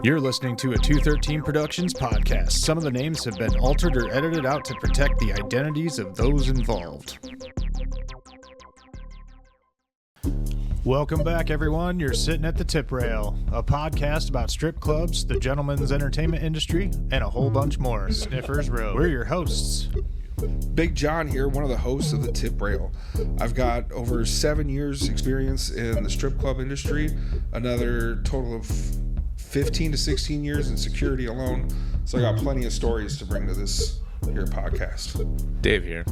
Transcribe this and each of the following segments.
You're listening to a 213 Productions podcast. Some of the names have been altered or edited out to protect the identities of those involved. Welcome back, everyone. You're sitting at the Tip Rail, a podcast about strip clubs, the gentleman's entertainment industry, and a whole bunch more. Sniffers Row. We're your hosts. Big Jon here, one of the hosts of the Tip Rail. I've got over 7 years experience in the strip club industry, another total of 15 to 16 years in security alone. So I got plenty of stories to bring to this here podcast. Dave here.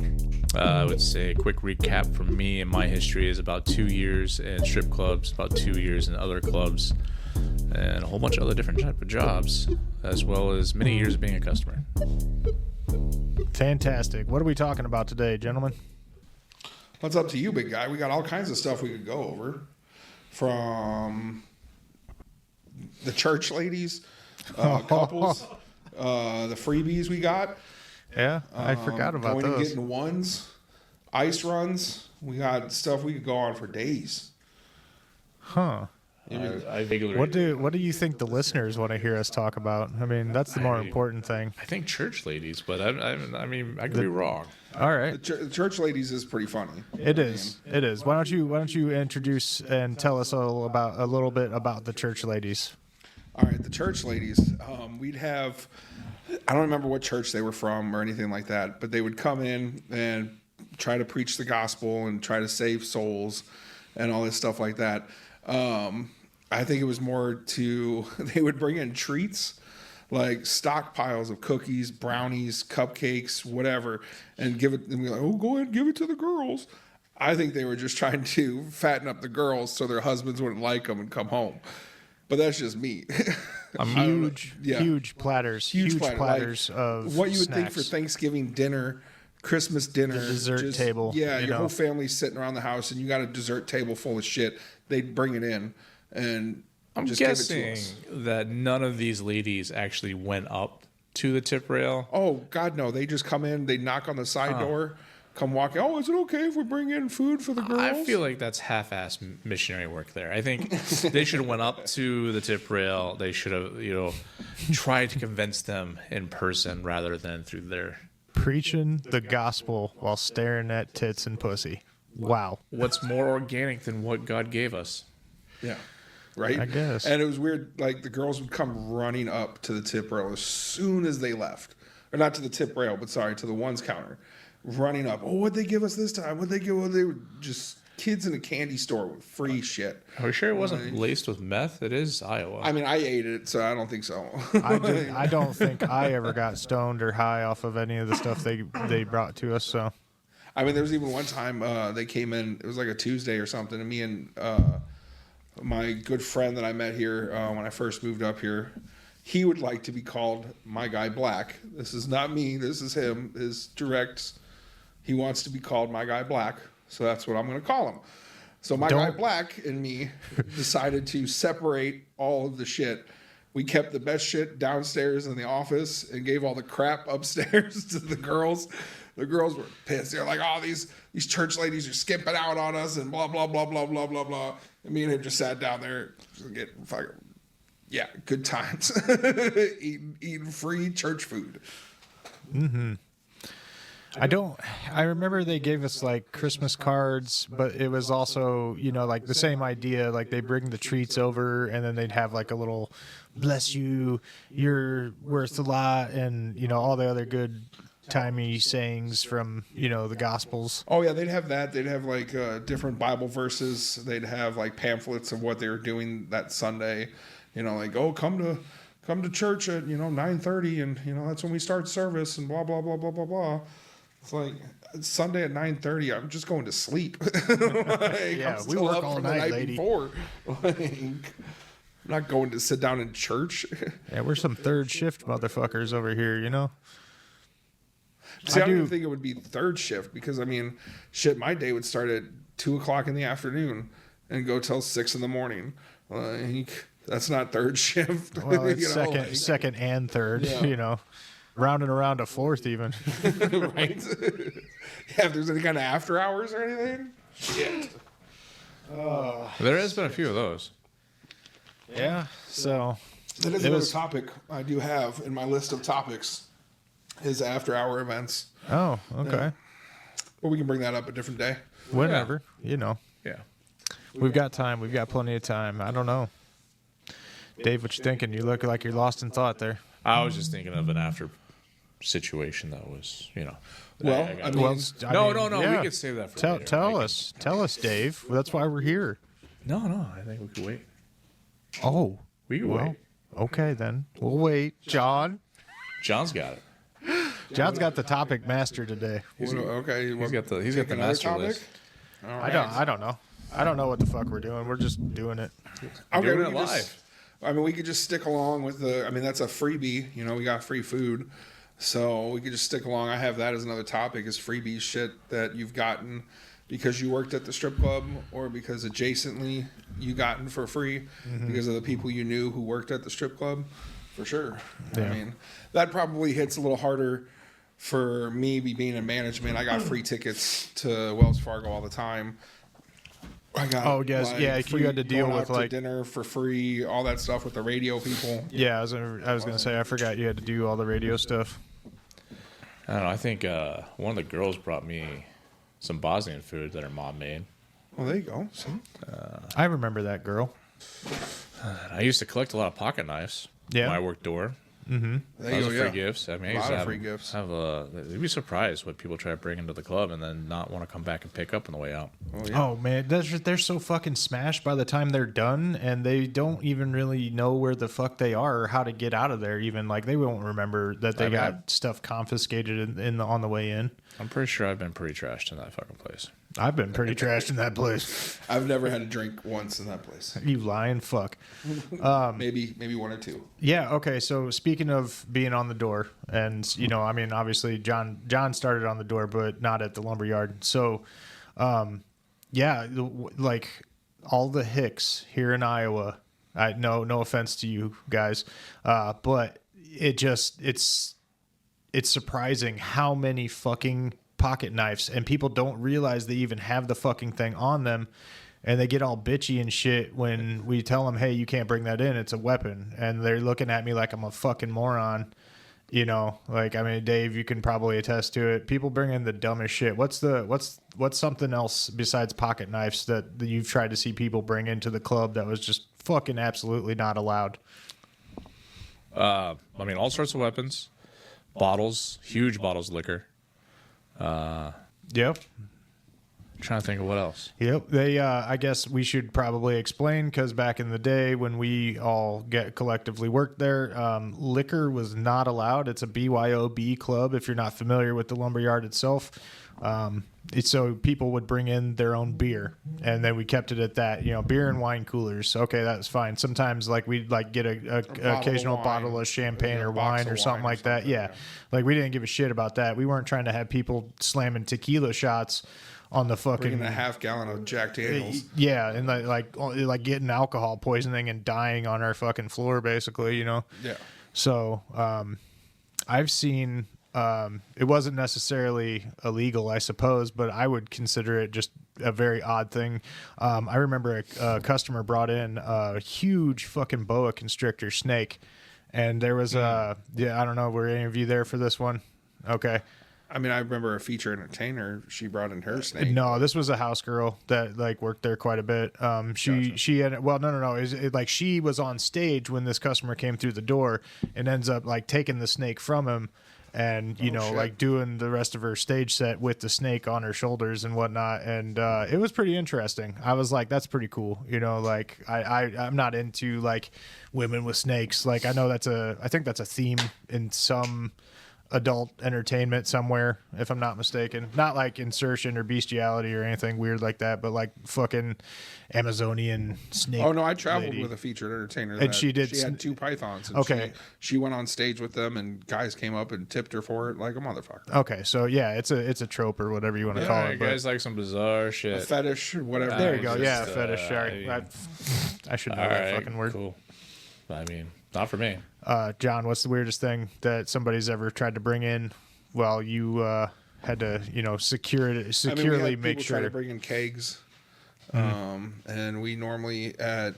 I would say a quick recap from me and my history is about 2 years in strip clubs, about 2 years in other clubs, and a whole bunch of other different type of jobs, as well as many years of being a customer. Fantastic. What are we talking about today, gentlemen? What's up to you, big guy? We got all kinds of stuff we could go over. From the church ladies, couples, the freebies we got. Yeah, I forgot about going those. And getting ones, ice runs. We got stuff we could go on for days. Huh. I vaguely What do you think the listeners want to hear us talk about? I mean, that's the more important thing. I think church ladies, but I mean, I could be wrong. All right. The church ladies is pretty funny. It is. Why don't you introduce and tell us a little bit about the church ladies? All right, the church ladies. We'd have, I don't remember what church they were from or anything like that, but they would come in and try to preach the gospel and try to save souls and all this stuff like that. I think it was more to, they would bring in treats, like stockpiles of cookies, brownies, cupcakes, whatever, and give it, and be like, oh, go ahead and give it to the girls. I think they were just trying to fatten up the girls so their husbands wouldn't like them and come home. But that's just me. Huge platters. Huge platters like, of what you would snacks. think for Thanksgiving dinner, Christmas dinner. The dessert table. Yeah, your whole family's sitting around the house and you got a dessert table full of shit. They'd bring it in and I'm just guessing give it to us. that none of these ladies actually went up to the tip rail. Oh, God, no. They just come in, they knock on the side door, come walking. Oh, is it okay if we bring in food for the girls? I feel like that's half-assed missionary work there. I think they should have went up to the tip rail. They should have, tried to convince them in person rather than through their... Preaching the gospel while staring at tits and pussy. Wow. What's more organic than what God gave us? Yeah. Right? I guess. And it was weird. Like, the girls would come running up to the tip rail as soon as they left. Or not to the tip rail, but sorry, to the ones counter. Running up. Oh, what'd they give us this time? What'd they give? Oh, they were just kids in a candy store with free shit. Are we sure it wasn't laced with meth? It is Iowa. I mean, I ate it, so I don't think so. I don't think I ever got stoned or high off of any of the stuff they brought to us. So, I mean, there was even one time they came in. It was like a Tuesday or something, and me and my good friend that I met here when I first moved up here, he would like to be called My Guy Black. This is not me. This is him. His direct. He wants to be called My Guy Black, so that's what I'm going to call him. So My Guy Black and me decided to separate all of the shit. We kept the best shit downstairs in the office and gave all the crap upstairs to the girls. The girls were pissed. They're like, oh, these church ladies are skipping out on us and blah, blah, blah, blah, blah, blah, blah. And me and him just sat down there getting fucking, yeah, good times. eating free church food. mm-hmm. I remember they gave us like Christmas cards, but it was also, like the same idea. Like they bring the treats over and then they'd have like a little bless you, you're worth a lot, and, all the other good timey sayings from, the Gospels. Oh, yeah, they'd have that. They'd have like different Bible verses. They'd have like pamphlets of what they were doing that Sunday. Like, oh, come to church at, 9:30 and, that's when we start service and blah, blah, blah, blah, blah, blah. It's like it's Sunday at 9:30. I'm just going to sleep. Yeah, we work all night, lady. Before. I'm not going to sit down in church. Yeah, we're some third shift motherfuckers over here, See, I don't even think it would be third shift because, I mean, shit, my day would start at 2 o'clock in the afternoon and go till 6 in the morning. That's not third shift. Well, it's second and third, rounding around to fourth even. Right? Yeah, if there's any kind of after hours or anything. Shit. There has been a few of those. Yeah. So That is It another was- topic I do have in my list of topics is after-hour events. oh, okay. Yeah. But we can bring that up a different day. Whenever, you know. Yeah. We've got time. We've got plenty of time. I don't know. Dave, what you thinking? You look like you're lost in thought there. I was just thinking of an after situation that was, you know. Well, got I it. mean, No. yeah. We could save that for Tell, later. tell us, Dave. That's why we're here. No. I think we could wait. Oh, We could well, wait. okay then. We'll wait. John. John's got it. John's got the topic master today. okay. He's got the master list. All I don't know. I don't know what the fuck we're doing. We're just doing it. Okay, Doing we it can live. just- I mean, we could just stick along with that's a freebie. You know, we got free food. So we could just stick along. I have that as another topic is freebies shit that you've gotten because you worked at the strip club or because adjacently you gotten for free because of the people you knew who worked at the strip club. For sure. Yeah. I mean, that probably hits a little harder for me being in management. I got free tickets to Wells Fargo all the time. I got Oh, yes. Yeah, you had to deal going with, out to like- dinner for free, all that stuff with the radio people. Yeah, I was gonna say I forgot you had to do all the radio stuff. I don't know. I think one of the girls brought me some Bosnian food that her mom made. Well, there you go. See? I remember that girl. I used to collect a lot of pocket knives Yeah. when I worked door. There Those you are go. free Yeah. gifts. I mean, I A used lot to of have, free gifts. You'd be surprised what people try to bring into the club and then not want to come back and pick up on the way out. Oh, yeah. Oh man, they're so fucking smashed by the time they're done, and they don't even really know where the fuck they are or how to get out of there. Even like they won't remember that they I mean, got stuff confiscated on the way in. I'm pretty sure I've been pretty trashed in that fucking place. I've been pretty trashed in that place. I've never had a drink once in that place. You lying fuck. Maybe one or two. Yeah. Okay. So speaking of being on the door, and I mean, obviously John started on the door, but not at the lumberyard. So, like all the hicks here in Iowa. No offense to you guys, but it's surprising how many fucking pocket knives, and people don't realize they even have the fucking thing on them. And they get all bitchy and shit when we tell them, hey, you can't bring that in. It's a weapon. And they're looking at me like I'm a fucking moron. Like, I mean, Dave, you can probably attest to it. People bring in the dumbest shit. What's something else besides pocket knives that you've tried to see people bring into the club that was just fucking absolutely not allowed? I mean, all sorts of weapons, bottles, huge bottles of liquor. Yep. Trying to think of what else. Yep. They, I guess we should probably explain because back in the day when we all collectively worked there, liquor was not allowed. It's a BYOB club. If you're not familiar with the lumberyard itself, so people would bring in their own beer, and then we kept it at that. Beer and wine coolers. Okay, that's fine. Sometimes like we'd like get a occasional wine. bottle of champagne or A box wine of or something wine or like that. something, Yeah, yeah. like we didn't give a shit about that. We weren't trying to have people slamming tequila shots on the fucking Bringing a half gallon of Jack Daniels. yeah, and like getting alcohol poisoning and dying on our fucking floor, basically. Yeah. So I've seen. It wasn't necessarily illegal, I suppose, but I would consider it just a very odd thing. I remember a customer brought in a huge fucking boa constrictor snake, and there was I don't know, were any of you there for this one? Okay. I mean, I remember a feature entertainer. She brought in her snake. No, this was a house girl that like worked there quite a bit. She had no. Like she was on stage when this customer came through the door and ends up like taking the snake from him, and shit. like doing the rest of her stage set with the snake on her shoulders and whatnot. And it was pretty interesting. I was like, that's pretty cool. Like I'm not into like women with snakes. Like I know I think that's a theme in some adult entertainment somewhere, if I'm not mistaken. Not like insertion or bestiality or anything weird like that, but like fucking Amazonian snake. Oh no, I traveled lady. with a featured entertainer, And she did She had two pythons. And Okay. she went on stage with them, and guys came up and tipped her for it like a motherfucker. Okay, so yeah, it's a trope or whatever you want to call All it. right, But guys like some bizarre A shit. fetish, whatever. there you It's go. just, Yeah, fetish. Sorry, I should know All that right, fucking word. cool. I mean, not for me. John, what's the weirdest thing that somebody's ever tried to bring in while you had to, securely I mean, we had make people try to sure? bring in kegs. And we normally at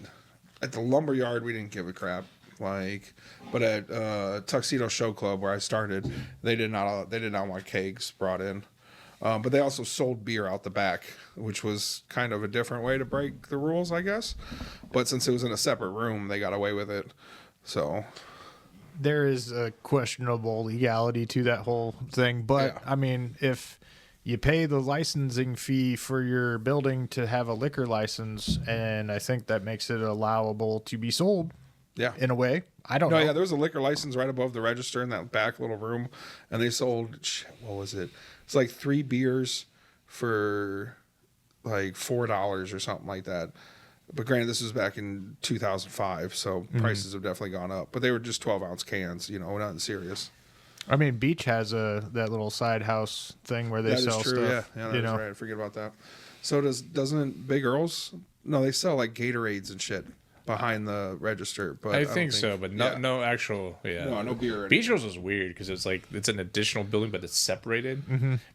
the lumber yard we didn't give a crap. Like, but at Tuxedo Show Club where I started, they did not want kegs brought in. But they also sold beer out the back, which was kind of a different way to break the rules, I guess. But since it was in a separate room, they got away with it. So there is a questionable legality to that whole thing. But, Yeah. I mean, if you pay the licensing fee for your building to have a liquor license, and I think that makes it allowable to be sold yeah. in a way. I don't No, know. yeah, there was a liquor license right above the register in that back little room, and they sold, what was it? It's like 3 beers for like $4 or something like that. But granted, this was back in 2005, so prices have definitely gone up. But they were just 12-ounce cans, nothing serious. I mean, Beach has that little side house thing where they That sell is true, stuff. yeah, that's right. I forget about that. So doesn't Big Earl's? No, they sell like Gatorades and shit behind the register. But I don't think so, but no actual. Yeah, no beer. Beach Rose was weird because it's like it's an additional building, but it's separated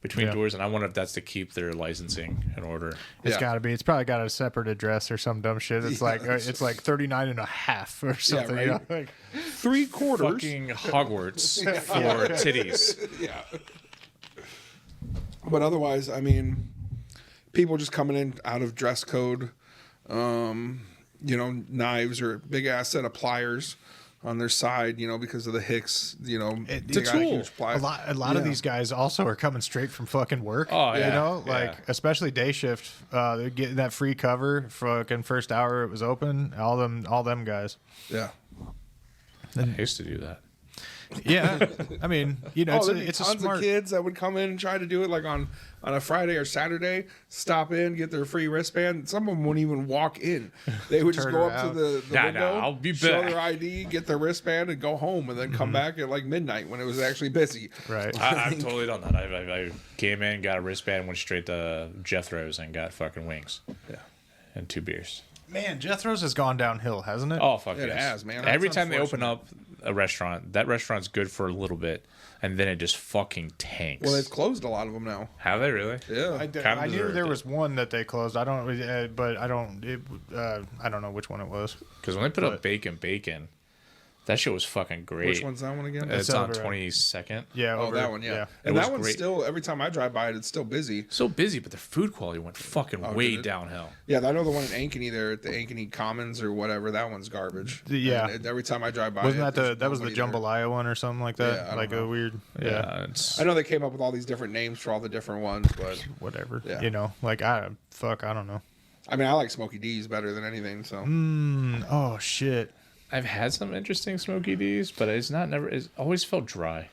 between doors, and I wonder if that's to keep their licensing in order. It's Yeah. got to be. It's probably got a separate address or some dumb shit. It's like 39 and a half or something. right. Like, 3/4. Fucking Hogwarts for titties. Yeah. But otherwise, I mean, people just coming in out of dress code, knives or a big ass set of pliers on their side, because of the Hicks, it's they a got tool. huge pliers. a lot of these guys also are coming straight from fucking work. Oh, yeah. Like especially day shift. They're getting that free cover. Fucking first hour it was open. All them guys. Yeah. I used to do that. Yeah, I mean, there'd be it's a tons smart. of kids that would come in and try to do it like on a Friday or Saturday, stop in, get their free wristband. Some of them wouldn't even walk in. They would just Turn go up to around. the Nah, window, I'll be show back. their ID, get their wristband, and go home, and then come back at like midnight when it was actually busy. Right. I've totally done that. I came in, got a wristband, went straight to Jethro's, and got fucking wings. Yeah. And 2 beers. Man, Jethro's has gone downhill, hasn't it? Oh, fuck It yes. has, man. Every That's time they open unfortunate. up a restaurant, that restaurant's good for a little bit, and then it just fucking tanks. Well, they've closed a lot of them now. Have they really? Yeah. I knew deserved there it. was one that they closed. I don't, but I don't. I don't know which one it was. Because when they put up bacon, that shit was fucking great. Which one's that one again? It's on over- 22nd. Yeah. Oh, that one, yeah. It And was that one's great. still, every time I drive by it, it's still busy. So busy, but the food quality went fucking way did it? downhill. Yeah, I know the one in Ankeny there at the Ankeny Commons or whatever. That one's garbage. Yeah. And every time I drive by, Wasn't there's that was the nobody there. jambalaya one or something like that? Yeah, I don't like know. a weird. Yeah, it's I know they came up with all these different names for all the different ones, but Whatever. Yeah. I don't know. I mean, I like Smokey D's better than anything. So Oh shit. I've had some interesting Smoky D's, but it's always felt dry.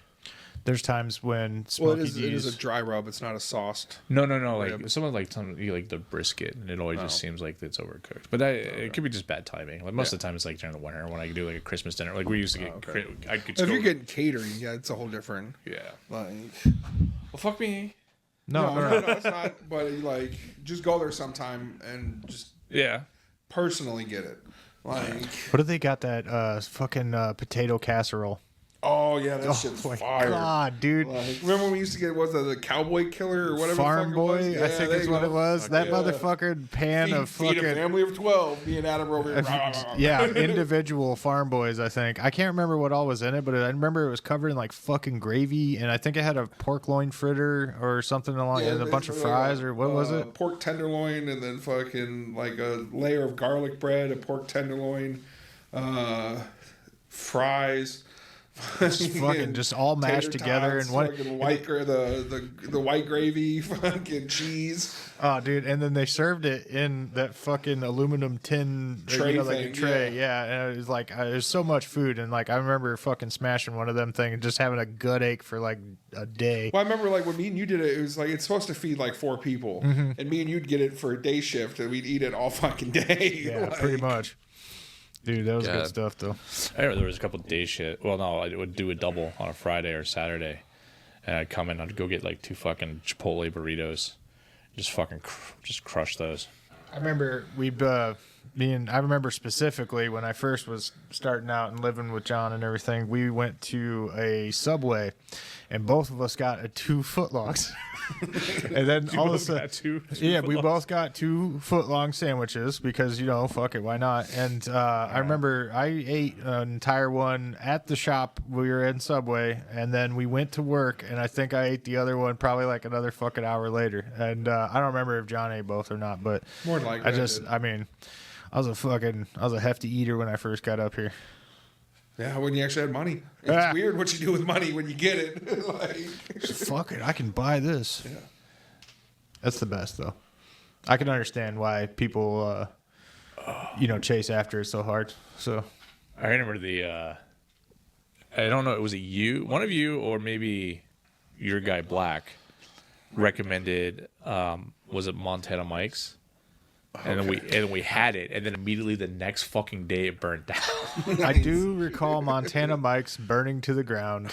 There's times when well, Smoky it is D's. a dry rub. It's not a sauced. No. Like Yeah. someone like you like the brisket, and it always just Oh. seems like it's overcooked. But it could be just bad timing. Like most of the time, it's like during the winter when I do like a Christmas dinner. Like we used to get. okay. I could. If go- you're getting catering, yeah, it's a whole different. yeah. Like, Well, fuck me. no, it's not. But like, just go there sometime and just Yeah. personally get it. Like, What do they got that fucking potato casserole? oh yeah, that shit's my fire. God, dude. Like, remember when we used to get the Cowboy Killer or whatever Farm the fuck Boy, it was? I think there is you what go. it was. That motherfucking pan of Feed a fucking family of 12. Me and Adam were over here. yeah, individual farm boys. I think I can't remember what all was in it, but I remember it was covered in like fucking gravy, and I think it had a pork loin fritter or something along, and a bunch of fries or what was it? Pork tenderloin, and then fucking like a layer of garlic bread, a pork tenderloin, fries. Fucking just all mashed tater together tots, and one. fucking white the white gravy, fucking cheese. Oh, dude! And then they served it in that fucking aluminum tin Tray like a thing, tray. Yeah, and it was like there's so much food, and like I remember fucking smashing one of them things and just having a gut ache for like a day. Well, I remember like when me and you did it, it was like it's supposed to feed like 4 people, and me and you'd get it for a day shift, and we'd eat it all fucking day. Yeah, Like, pretty much. Dude, that was God. good stuff though. I remember there was a couple of day shit. Well, no, I would do a double on a Friday or Saturday, and I'd come in. I'd go get like 2 fucking Chipotle burritos, just fucking just crush those. I remember I remember specifically when I first was starting out and living with John and everything, we went to a Subway and both of us got 2 footlongs. And then all of a sudden, we both got 2 footlong sandwiches because, fuck it, why not? And I remember I ate an entire one at the shop. We were in Subway, and then we went to work, and I think I ate the other one probably like another fucking hour later. And I don't remember if John ate both or not, but more than likely I was a hefty eater when I first got up here. Yeah, when you actually had money. It's weird what you do with money when you get it. Like, fuck it, I can buy this. Yeah. That's the best, though. I can understand why people, chase after it so hard. So, I remember I don't know, was it you, one of you, or maybe your guy Black recommended, was it Montana Mike's? And then we had it, and then immediately the next fucking day it burned down. I do recall Montana Mike's burning to the ground.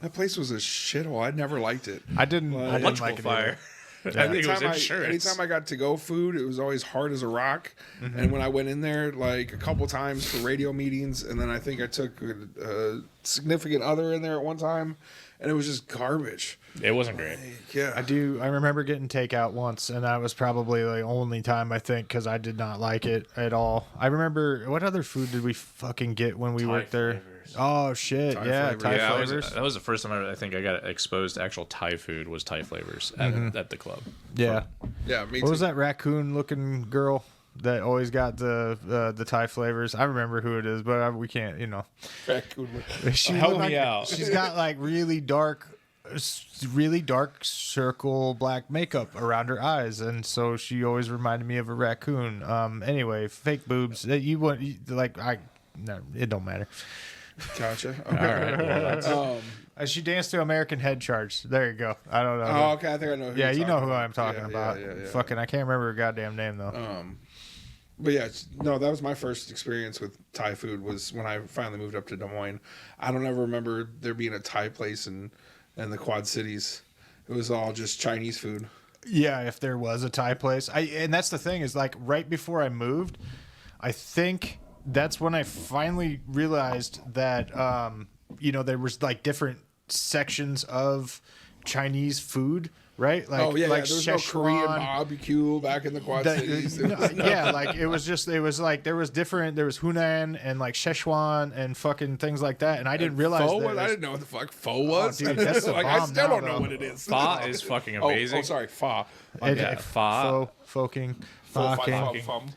That place was a shithole. I never liked it. I didn't like it fire. Yeah. I think it was insurance. Anytime I got to-go food, it was always hard as a rock. Mm-hmm. And when I went in there, like, a couple times for radio meetings, and then I think I took a significant other in there at one time, and it was just garbage. It wasn't great. Yeah. I remember getting takeout once, and that was probably the only time, I think, because I did not like it at all. I remember, what other food did we fucking get when we worked there? Flavors. Oh, shit. Thai flavors. That was the first time I think I got exposed to actual Thai food was Thai flavors at the club. Yeah. Yeah, me too. What was that raccoon-looking girl that always got the Thai flavors? I remember who it is, but we can't, Raccoon. Help me out. She's got like really dark circle black makeup around her eyes, and so she always reminded me of a raccoon. Anyway, fake boobs. No, it don't matter. Gotcha. Okay. All right. She danced to American Head Charge. There you go. I don't know. Oh, okay. I think I know. Yeah, you know who I'm talking about. Yeah. Fucking, I can't remember her goddamn name though. But yeah, no, that was my first experience with Thai food was when I finally moved up to Des Moines. I don't ever remember there being a Thai place in the Quad Cities. It was all just Chinese food. Yeah, if there was a Thai place. And that's the thing is, like, right before I moved, I think that's when I finally realized that, there was, like, different sections of Chinese food, right? Like, like there was Szechuan, no Korean barbecue back in the Quad Cities. Like, there was Hunan and, like, Szechuan and fucking things like that. And I didn't realize that. I didn't know what the fuck pho was. Oh, dude, that's the like, bomb I still now, don't know though. what it is. Pho is fucking amazing. Oh, sorry, pho. Pho. Fucking.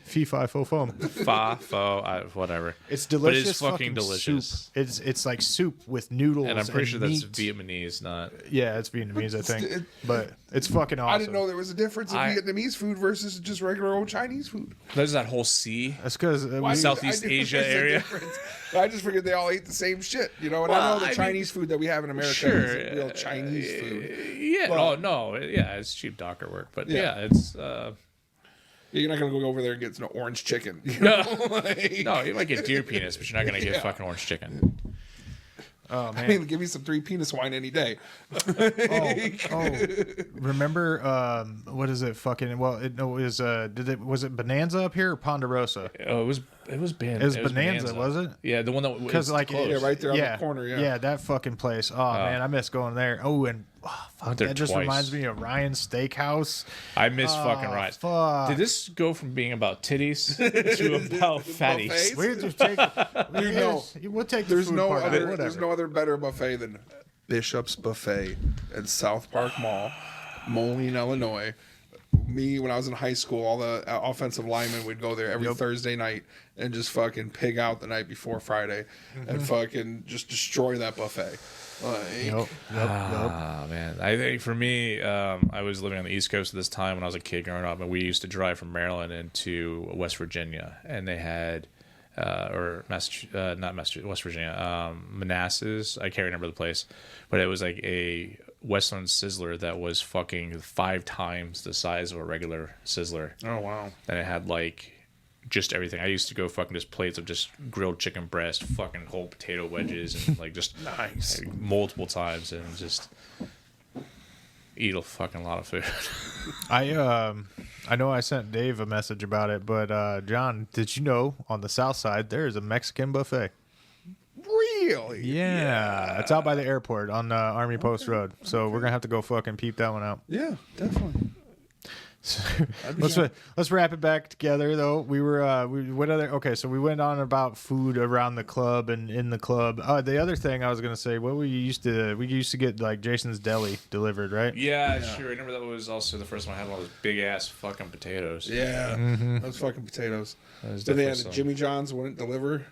Fee Fi fo foam. Pho, whatever. It's delicious. But it's fucking delicious. Soup. It's like soup with noodles. And I'm pretty sure that's meat. Vietnamese, not. Yeah, it's Vietnamese, I think. But it's fucking awesome. I didn't know there was a difference in Vietnamese food versus just regular old Chinese food. There's that whole sea. That's because Southeast Asia area. I just figured they all ate the same shit, and I know the Chinese food that we have in America is real Chinese food. Yeah, it's cheap doctor work, but it's. You're not gonna go over there and get no orange chicken. No, you might get deer penis, but you're not gonna get fucking orange chicken. Oh man! I mean, give me some 3 penis wine any day. Remember, what is it? Fucking well, was it Bonanza up here or Ponderosa? Oh, it was Bonanza, was it? Yeah, the one that because like right there on the corner. Yeah, that fucking place. Oh man, I miss going there. Oh, and fuck, that just reminds me of Ryan's Steakhouse. I miss fucking Ryan's. Fuck. Did this go from being about titties to about fatties? We just take. We'll take. There's the food no part other. of it, There's no other better buffet than Bishop's Buffet at South Park Mall, Moline, Illinois. Me, when I was in high school, all the offensive linemen would go there every Thursday night and just fucking pig out the night before Friday and fucking just destroy that buffet. Yep. Man, I think for me, I was living on the East Coast at this time when I was a kid growing up, and we used to drive from Maryland into West Virginia, and they had, West Virginia, Manassas. I can't remember the place, but it was like a Westland Sizzler that was fucking 5 times the size of a regular Sizzler. Oh wow! And it had like just everything. I used to go fucking just plates of just grilled chicken breast, fucking whole potato wedges, and like just nice multiple times, and just eat a fucking lot of food. I know I sent Dave a message about it, but John, did you know on the south side there is a Mexican buffet? Really? Yeah, it's out by the airport on Army Post Road. So we're gonna have to go fucking peep that one out. Yeah, definitely. Let's wrap it back together though. We were so we went on about food around the club and in the club. The other thing I was gonna say, we used to get like Jason's Deli delivered, right? Yeah, sure. I remember that was also the first time I had one of those big ass fucking potatoes. Yeah, those fucking potatoes. Did they have the Jimmy John's wouldn't deliver?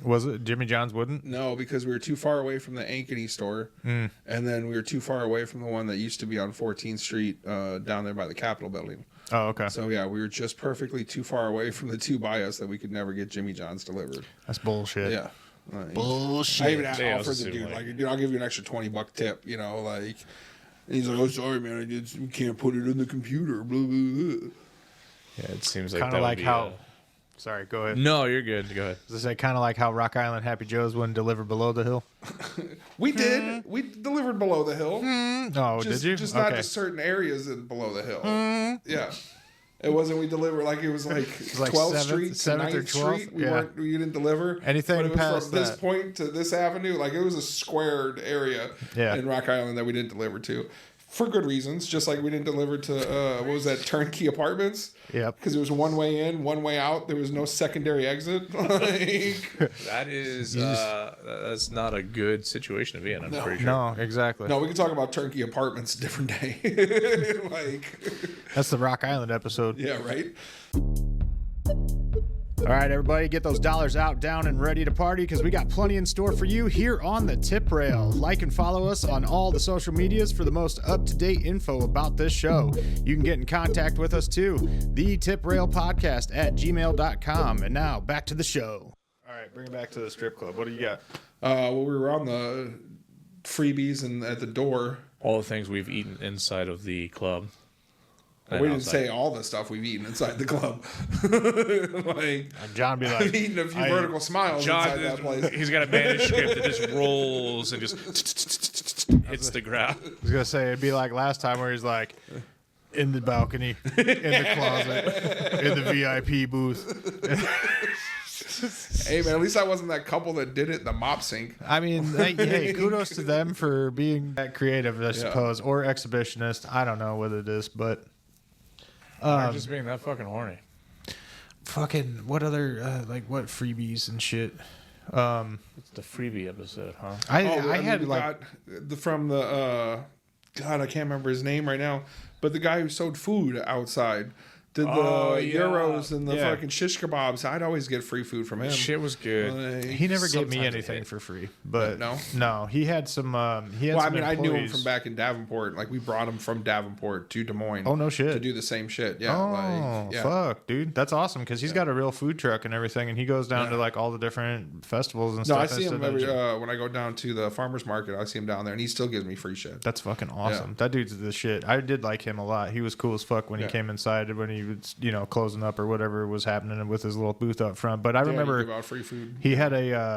Was it Jimmy John's wouldn't? No, because we were too far away from the Ankeny store, and then we were too far away from the one that used to be on 14th Street down there by the Capitol building. Oh, okay. So yeah, we were just perfectly too far away from the two by us that we could never get Jimmy John's delivered. That's bullshit. Yeah, bullshit. I even They offered also the seem dude like- like, I'll give you an extra $20 tip. You know, like, and he's like, oh sorry man, you can't put it in the computer. Blah blah blah. Yeah, it seems like Kind that of would like be how. Sorry, go ahead. No, you're good. Go ahead. Does it say kind of like how Rock Island Happy Joe's wouldn't deliver below the hill? We did. We delivered below the hill. Oh, Just, did you? Just not to certain areas below the hill. Yeah. It wasn't we delivered like it was like like 12th 7th Street to 7th or 9th Street. 12th? We didn't deliver Anything but it was past from this that. point to this avenue. Like it was a squared area in Rock Island that we didn't deliver to. For good reasons, just like we didn't deliver to what was that, Turnkey Apartments? Yep. Because it was one way in, one way out. There was no secondary exit. That is that's not a good situation to be in. I'm pretty sure. No, exactly. No, we can talk about Turnkey Apartments a different day. Like, That's the Rock Island episode. yeah, right. All right, everybody, get those dollars out, down, and ready to party because we got plenty in store for you here on the Tip Rail. Like and follow us on all the social medias for the most up-to-date info about this show. You can get in contact with us too. The Tip Rail Podcast at gmail.com. And now back to the show. All right, bring it back to the strip club. What do you got? Well, we were on the Freebies and at the door. All the things we've eaten inside of the club. We didn't say all the stuff we've eaten inside the club. Like, John be like, I've eaten a few vertical smiles inside that place. He's got a manuscript that just rolls and just hits the ground. I was going to say, it'd be like last time where he's like, in the balcony, in the closet, in the VIP booth. Hey, man, at least I wasn't that couple that did it in the mop sink. I mean, hey, kudos to them for being that creative, I suppose, or exhibitionist. I don't know what it is, but Or just being that fucking horny. fucking what other what freebies and shit. It's the freebie episode, huh? I mean, had we like got from the God, I can't remember his name right now, but the guy who sold food outside did the gyros and the fucking shish kebabs. I'd always get free food from him. Shit was good. he never gave me sometimes anything it- for free, but No? he had some. He had Well, I some mean, I knew him employees. from back in Davenport. Like, we brought him from Davenport to Des Moines. Oh, no shit. To do the same shit. Yeah. Oh, like, yeah. fuck, dude. That's awesome because he's got a real food truck and everything, and he goes down to like all the different festivals and No, stuff. I see him instead of- every when I go down to the farmer's market. I see him down there, and he still gives me free shit. That's fucking awesome. Yeah. That dude's the shit. I did like him a lot. He was cool as fuck when he Yeah. came inside, when he was, closing up or whatever was happening with his little booth up front. But I Yeah, remember you give out free food. he had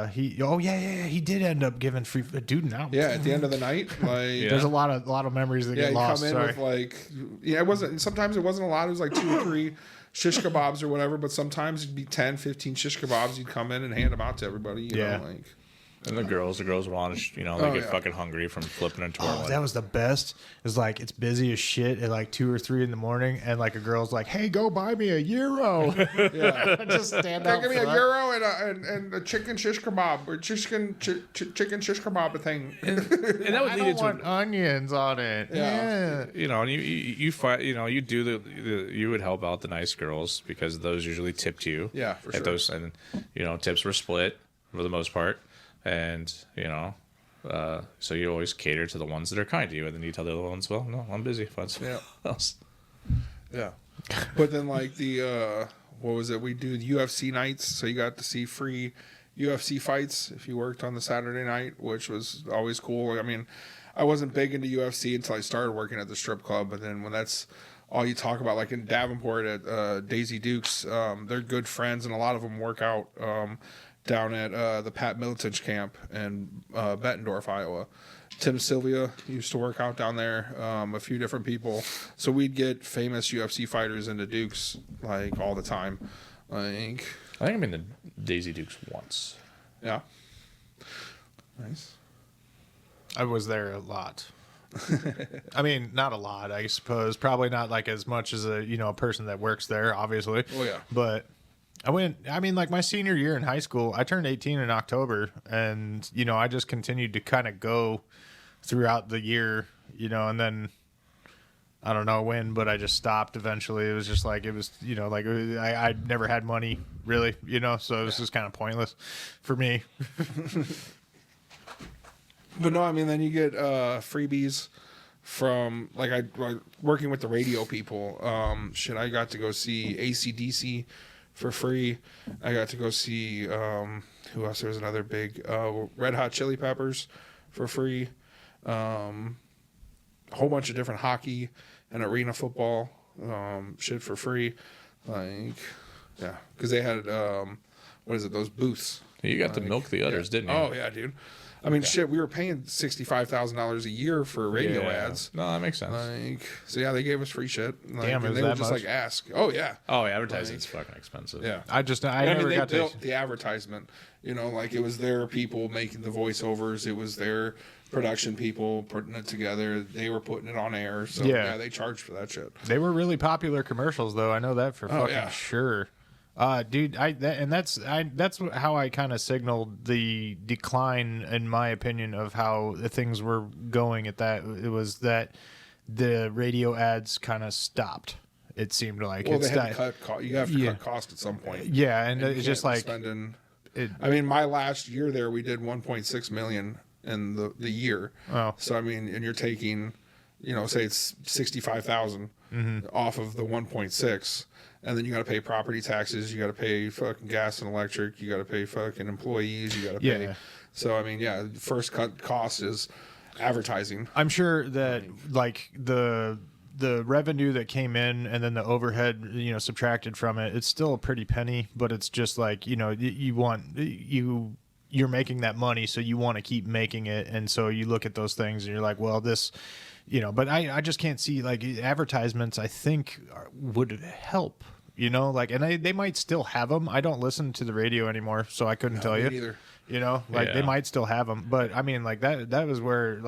he did end up giving free dude now. Yeah, at the end of the night, like There's a lot of memories that yeah, get you lost. come in Sorry. with like it wasn't. Sometimes it wasn't a lot. It was like 2 or 3 shish kebabs or whatever. But sometimes it'd be 10, 15 shish kebabs. You'd come in and hand them out to everybody. You know, like. And the girls would want to, they get fucking hungry from flipping into Oh, that was the best. It's like it's busy as shit at like 2 or 3 in the morning, and like a girl's like, "Hey, go buy me a euro." Yeah. Just stand Hey, out. give me a front. euro and a chicken shish kebab or chicken shish kebab thing. and that would I lead don't into want onions on it. Yeah. and you find you do you would help out the nice girls because those usually tipped you. Yeah, for at sure. those, and tips were split for the most part, and so you always cater to the ones that are kind to you, and then you tell the other ones, well, no, I'm busy. Find someone else. Yeah. But then like the what was it? We do the UFC nights, so you got to see free UFC fights if you worked on the Saturday night, which was always cool. I mean, I wasn't big into UFC until I started working at the strip club, but then when that's all you talk about, like in Davenport at Daisy Dukes, they're good friends and a lot of them work out. down at the Pat Miletich camp in Bettendorf, Iowa. Tim Sylvia used to work out down there. A few different people. So we'd get famous UFC fighters into Dukes like all the time. I think I'm in the Daisy Dukes once. Yeah. Nice. I was there a lot. I mean, not a lot, I suppose. Probably not like as much as a person that works there, obviously. Oh yeah. But like my senior year in high school, I turned 18 in October, and I just continued to kind of go throughout the year, and then I don't know when, but I just stopped eventually. It was just like I never had money really, so it was just kind of pointless for me. But no, I mean, then you get freebies from like working with the radio people. I got to go see AC/DC for free. I got to go see who else? There was another big Red Hot Chili Peppers for free. A whole bunch of different hockey and arena football shit for free. Because they had those booths. You got to milk the udders, didn't you? Oh yeah, dude. I mean, shit, we were paying $65,000 a year for radio ads. No, that makes sense. So yeah, they gave us free shit. Damn, and is they that would just much? ask. Oh yeah. Oh, advertising's fucking expensive. Yeah. I never they got built to. the advertisement. It was their people making the voiceovers. It was their production people putting it together. They were putting it on air. So yeah, they charged for that shit. They were really popular commercials, though. I know that for fucking yeah. sure. Dude, that's how I kind of signaled the decline, in my opinion, of how things were going at that. It was that the radio ads kind of stopped. It seemed like. Well, they had to cut cost. You have to cut cost at some point. Yeah, and it's just like spending. I mean, my last year there, we did 1.6 million in the year. Oh. So I mean, and you're taking, say it's 65,000 off of the 1.6. And then you got to pay property taxes. You got to pay fucking gas and electric. You got to pay fucking employees. You got to pay. Yeah. So, I mean, yeah, the first cut cost is advertising. I'm sure that like the revenue that came in and then the overhead, subtracted from it, it's still a pretty penny, but it's just like, you're making that money, so you want to keep making it. And so you look at those things and you're like, well, this, but I just can't see like advertisements, I think would help, and they might still have them. I don't listen to the radio anymore, so I couldn't tell you, either. They might still have them, but I mean, like that was where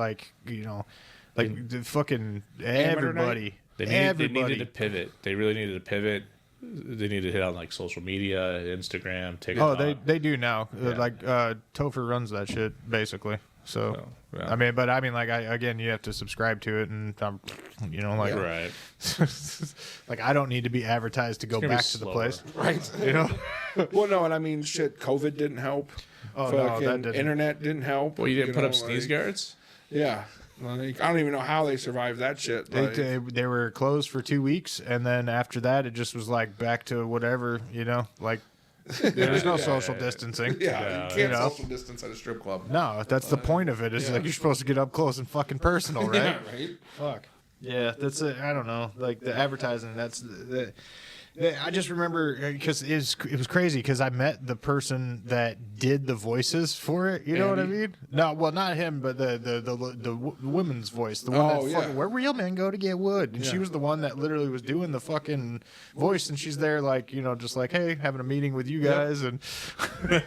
the fucking everybody. They needed to pivot. They really needed to pivot. They need to hit on like social media, Instagram, TikTok. Oh, they do now. Yeah. Topher runs that shit basically. So yeah. I mean, you have to subscribe to it, and right. like I don't need to be advertised to go back to the place, right? Well, no, and I mean, shit. COVID didn't help. Oh no, that didn't. Internet didn't help. Well, you didn't put up sneeze guards. Yeah. I don't even know how they survived that shit. They were closed for 2 weeks, and then after that, it just was like back to whatever, there's no social distancing. Yeah, you can't social distance at a strip club. No, that's the point of it. Is like you're supposed to get up close and fucking personal, right? Yeah, right. Fuck. Yeah, that's it. I don't know. Like the advertising, I just remember because it was crazy because I met the person that did the voices for it. You know what I mean? No, well, not him, but the woman's voice, the one fucking, where real men go to get wood, and she was the one that literally was doing the fucking voice, and she's there like just like, hey, having a meeting with you guys, and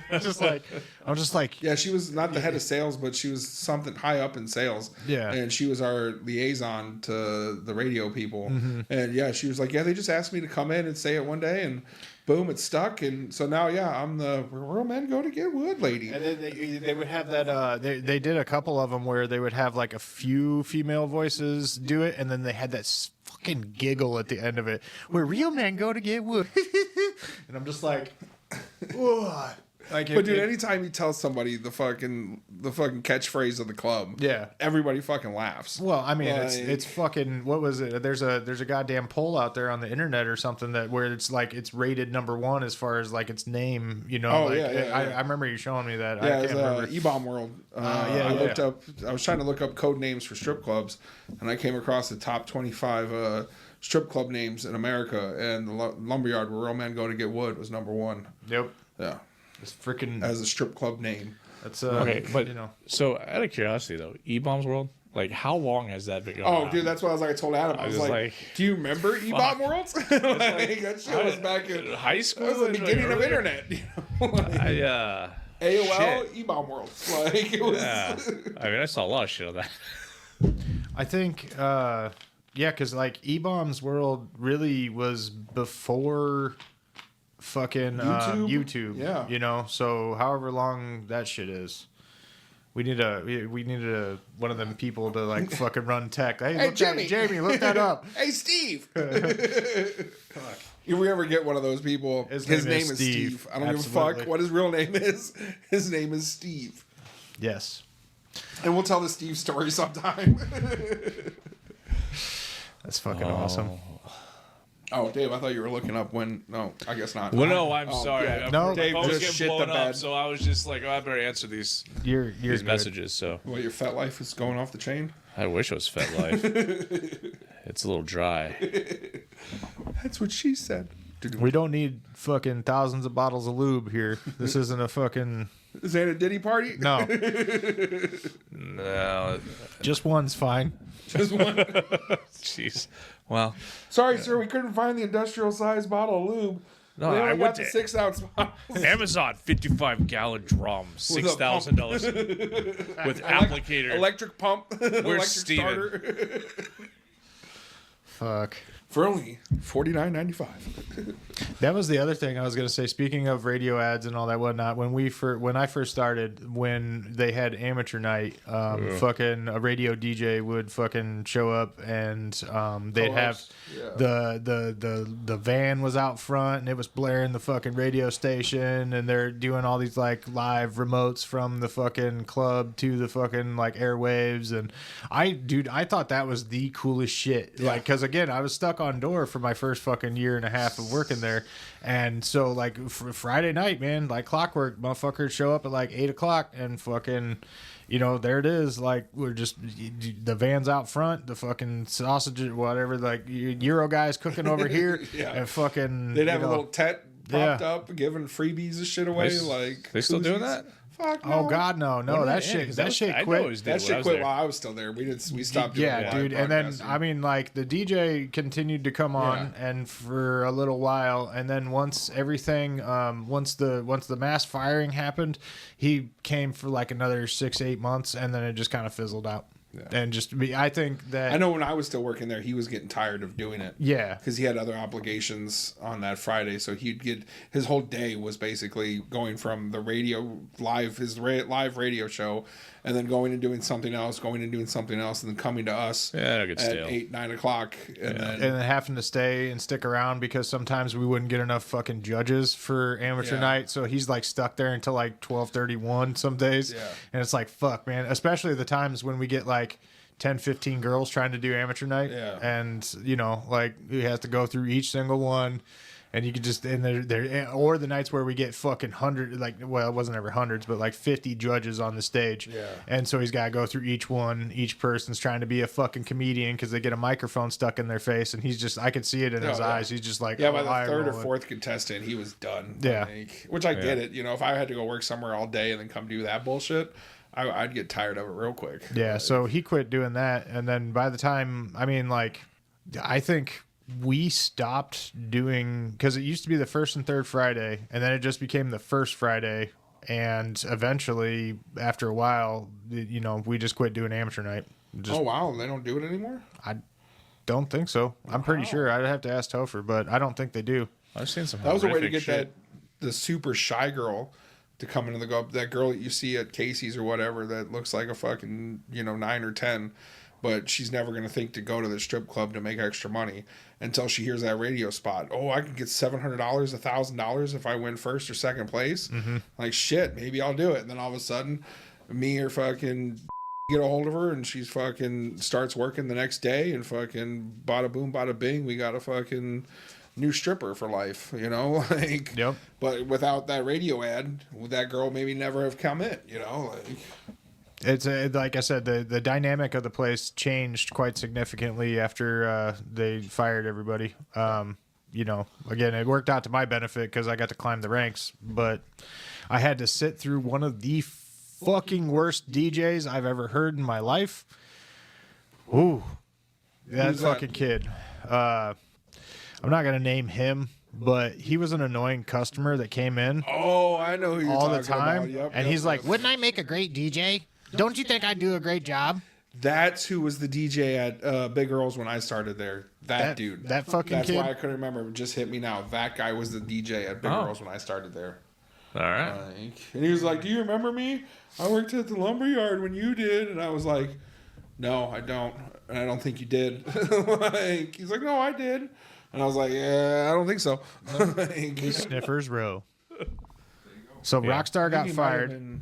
I'm just like, yeah, she was not the head of sales, but she was something high up in sales. Yeah, and she was our liaison to the radio people, and yeah, she was like, yeah, they just asked me to come in and say it one day, and boom, it stuck. And so now, yeah, I'm the where real men go to get wood lady. And then they would have that they did a couple of them where they would have like a few female voices do it, and then they had that fucking giggle at the end of it where real men go to get wood. And I'm just like, whoa. But dude, anytime you tell somebody the fucking catchphrase of the club, yeah, everybody fucking laughs. Well, I mean, it's fucking, what was it? There's a goddamn poll out there on the internet or something where it's like it's rated #1 as far as like its name. Oh, like, yeah. I remember you showing me that. Yeah, I can't remember. E-Bomb World. I looked up. I was trying to look up code names for strip clubs, and I came across the top 25 strip club names in America, and the Lumberyard where real men go to get wood was #1. Yep. Yeah. It's freaking as a strip club name. That's Okay, but you know. so out of curiosity though, E-Bombs World, like how long has that been going on? Oh, dude, that's what I was like. I told Adam. I was like, "Do you remember E-Bomb Worlds?" Like, that shit was back in high school. That was the beginning of internet. You know? Like, AOL, E-Bomb Worlds. Like it was. Yeah. I mean, I saw a lot of shit on that. I think yeah, because like E-Bombs World really was before fucking YouTube. Yeah. You know, so however long that shit is. We needed one of them people to like fucking run tech. Hey, Jamie, look that up. Hey, Steve. If we ever get one of those people, his name is Steve. I don't give a fuck what his real name is. His name is Steve. Yes. And we'll tell the Steve story sometime. That's fucking awesome. Oh, Dave, I thought you were looking up when. No, I guess not. Well, no, I'm sorry. Yeah. No, Dave I was just getting shit blown the up, bed. so I was just like, oh, I better answer these You're these good. messages. So Well, your fat life is going off the chain. I wish it was Fat Life. It's a little dry. That's what she said. We don't need fucking thousands of bottles of lube here. This isn't a fucking This ain't a Diddy party. no. No, Just one's fine. Just one. jeez. Well, Sorry, sir, we couldn't find the industrial size bottle of lube. no, We I only went got the to 6-ounce bottles. Amazon, 55-gallon drum, $6,000 with applicator. Electric pump. Electric Steven? starter. Fuck. For only $49.95. That was the other thing I was gonna say. Speaking of radio ads and all that whatnot, when I first started, when they had amateur night, fucking a radio DJ would fucking show up and they'd have the van was out front and it was blaring the fucking radio station and they're doing all these like live remotes from the fucking club to the fucking like airwaves and I thought that was the coolest shit. Like, because again, I was stuck on door for my first fucking year and a half of working there, and so like Friday night, man, like clockwork, motherfuckers show up at like 8 o'clock and fucking, you know, there it is. Like we're just the van's out front, the fucking sausages, whatever. Like Euro guys cooking over here, and fucking They'd have a little tent propped Yeah. up, giving freebies and shit away. They still doing koozies. that? Fuck no. Oh God, no, that shit quit. That shit quit while I was still there. We stopped doing Yeah, live dude. And then broadcasting. I mean, like the DJ continued to come on, and for a little while, and then once everything, once the mass firing happened, he came for like another 6-8 months, and then it just kind of fizzled out. Yeah. And just I think that I know when I was still working there, he was getting tired of doing it. Yeah. Because he had other obligations on that Friday, so he'd get his whole day was basically going from the radio live live radio show, and then going and doing something else, and then coming to us Yeah, that gets at stale. 8-9 o'clock, and and then having to stay and stick around because sometimes we wouldn't get enough fucking judges for amateur Yeah. night, so he's like stuck there until like 12:31 some days. Yeah. And it's like fuck, man, especially the times when we get like 10-15 girls trying to do amateur night. Yeah. And you know, like we have to go through each single one. And you could just, and there, or the nights where we get fucking it wasn't ever hundreds, but like 50 judges on the stage. Yeah. And so he's got to go through each one. Each person's trying to be a fucking comedian because they get a microphone stuck in their face. And he's just, I could see it in his eyes. He's just like, by the eye third or rolling. fourth contestant, he was done. Yeah. Like, which I get it. You know, if I had to go work somewhere all day and then come do that bullshit, I'd get tired of it real quick. Yeah. So he quit doing that. And then by the time, I mean, like, I think we stopped doing, because it used to be the first and third Friday, and then it just became the first Friday. And eventually, after a while, you know, we just quit doing amateur night. Just, Oh, wow. They don't do it anymore? I don't think so. I'm pretty sure. I'd have to ask Topher, but I don't think they do. I've seen some. That was a way to horrific get shit. the super shy girl to come into that girl that you see at Casey's or whatever that looks like a fucking 9 or 10, but she's never going to think to go to the strip club to make extra money until she hears that radio spot. Oh, I can get $700, $1,000 if I win first or second place. Mm-hmm. Like shit, maybe I'll do it. And then all of a sudden, me or fucking get a hold of her and she's fucking starts working the next day and fucking bada boom, bada bing. We got a fucking new stripper for life, like. Yep. But without that radio ad, would that girl maybe never have come in, like. It's like I said, the dynamic of the place changed quite significantly after they fired everybody. you know, again, it worked out to my benefit because I got to climb the ranks, but I had to sit through one of the fucking worst DJs I've ever heard in my life. Ooh, that fucking kid. I'm not gonna name him, but he was an annoying customer that came in Oh, I know who you're all the talking time, about. Yep, and yep, he's like, yep. "Wouldn't I make a great DJ? Don't you think I do a great job?" That's who was the DJ at Big Earl's when I started there. That dude. that fucking That's kid. why I couldn't remember. It just hit me now. That guy was the DJ at Big Oh. Earl's when I started there. All right. And he was like, "Do you remember me? I worked at the lumberyard when you did." And I was like, "No, I don't. And I don't think you did." He's like, "No, I did." And I was like, "Yeah, I don't think so." Sniffers Row. So Yeah. Rockstar got fired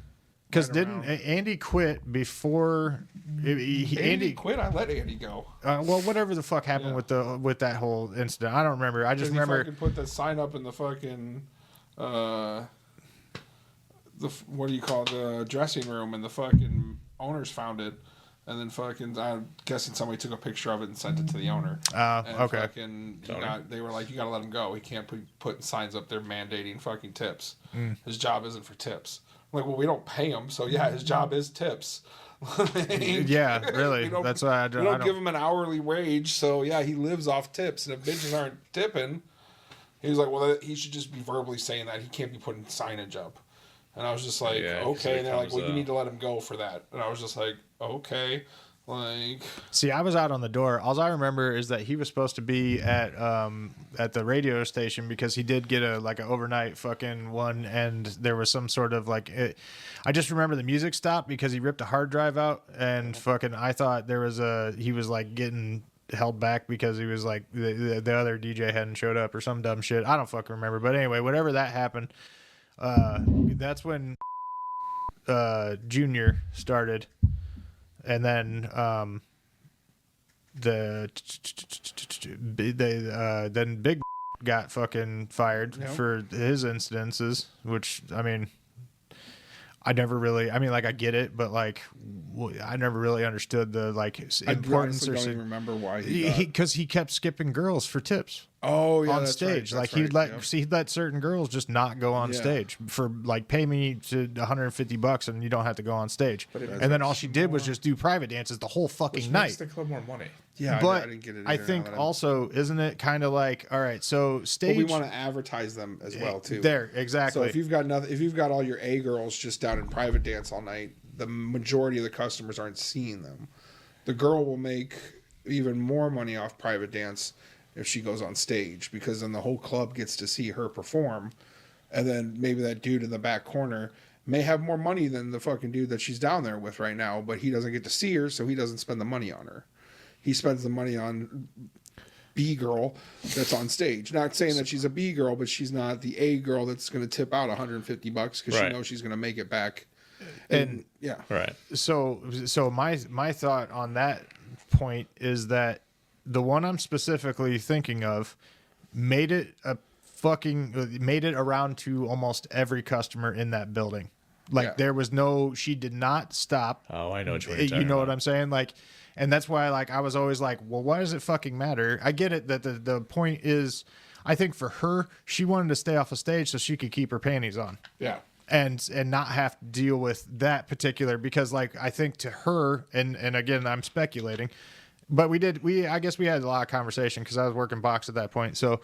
because right didn't around. Andy quit before? Andy quit. I let Andy go. Well, whatever the fuck happened with that whole incident, I don't remember. I just He remember. fucking put the sign up in the fucking what do you call it, the dressing room, and the fucking owners found it, and then fucking I'm guessing somebody took a picture of it and sent it to the owner. And Okay. Fucking, they were like, "You gotta let him go. He can't put signs up there mandating fucking tips. His job isn't for tips." I'm like, well, we don't pay him, so yeah, his job is tips. Yeah, really. That's why I We don't. don't give him an hourly wage, so yeah, he lives off tips. And if bitches aren't tipping, he was like, well, he should just be verbally saying that. He can't be putting signage up. And I was just like, Yeah, 'cause okay. it And they're like, becomes well, you need to let him go for that. And I was just like, okay. Like, See, I was out on the door. All I remember is that he was supposed to be at the radio station because he did get an overnight fucking one, and there was some sort of I just remember the music stopped because he ripped a hard drive out, and fucking I thought he was like getting held back because he was like the other DJ hadn't showed up or some dumb shit. I don't fucking remember, but anyway, whatever that happened, that's when Junior started. And then then Big got fucking fired for his incidences, which I mean, I never really. I mean, I get it, but I never really understood the importance I or don't even remember why he because he kept skipping girls for tips. Oh yeah, on that's stage, right, that's he'd let certain girls just not go on stage for pay me to $150 and you don't have to go on stage. And then all she did was just do private dances the whole fucking night. Makes the club more money. Yeah, but I didn't get it. I either think now that also, isn't it kind of like, all right, so stage. we want to advertise them as well too. There, exactly. So if you've got all your A girls just down in private dance all night, the majority of the customers aren't seeing them. The girl will make even more money off private dance if she goes on stage, because then the whole club gets to see her perform, and then maybe that dude in the back corner may have more money than the fucking dude that she's down there with right now, but he doesn't get to see her, so he doesn't spend the money on her. He spends the money on B girl that's on stage. Not saying that she's a B girl, but she's not the A girl that's going to tip out $150 because she knows she's going to make it back. And yeah, Right. So my thought on that point is that the one I'm specifically thinking of made it around to almost every customer in that building. There was she did not stop. Oh, I know what you're You talking know about. what I'm saying? And that's why I was always like, well, why does it fucking matter? I get it that the point is, I think for her, she wanted to stay off of stage so she could keep her panties on. yeah. And not have to deal with that particular, because I think to her, and again, I'm speculating, but I guess we had a lot of conversation because I was working box at that point. So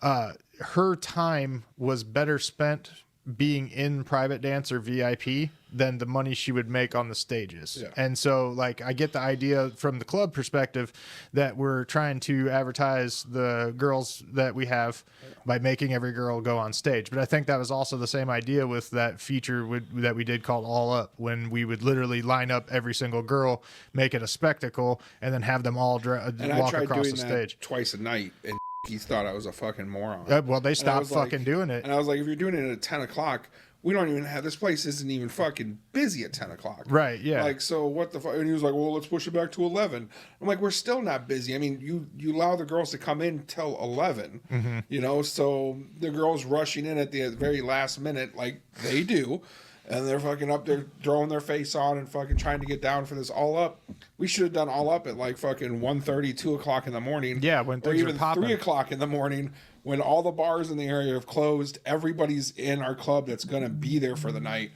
her time was better spent being in private dance or VIP than the money she would make on the stages. Yeah. And so I get the idea from the club perspective that we're trying to advertise the girls that we have by making every girl go on stage. But I think that was also the same idea with that feature that we did called All Up, when we would literally line up every single girl, make it a spectacle, and then have them all And I walk tried across doing the that stage. twice a night, and he thought I was a fucking moron. Well, they And I stopped was like- fucking doing it. And I was like, if you're doing it at 10 o'clock, we don't even have, this place isn't even fucking busy at 10 o'clock. Right, yeah. So what the fuck? And he was like, well, let's push it back to 11. I'm like, we're still not busy. I mean, you allow the girls to come in till 11, so the girls rushing in at the very last minute, like they do. And they're fucking up there throwing their face on and fucking trying to get down for this All Up. We should have done All Up at fucking 1:30, 2 o'clock in the morning. Yeah, when or things are even popping. 3 o'clock in the morning, when all the bars in the area have closed, everybody's in our club that's going to be there for the night.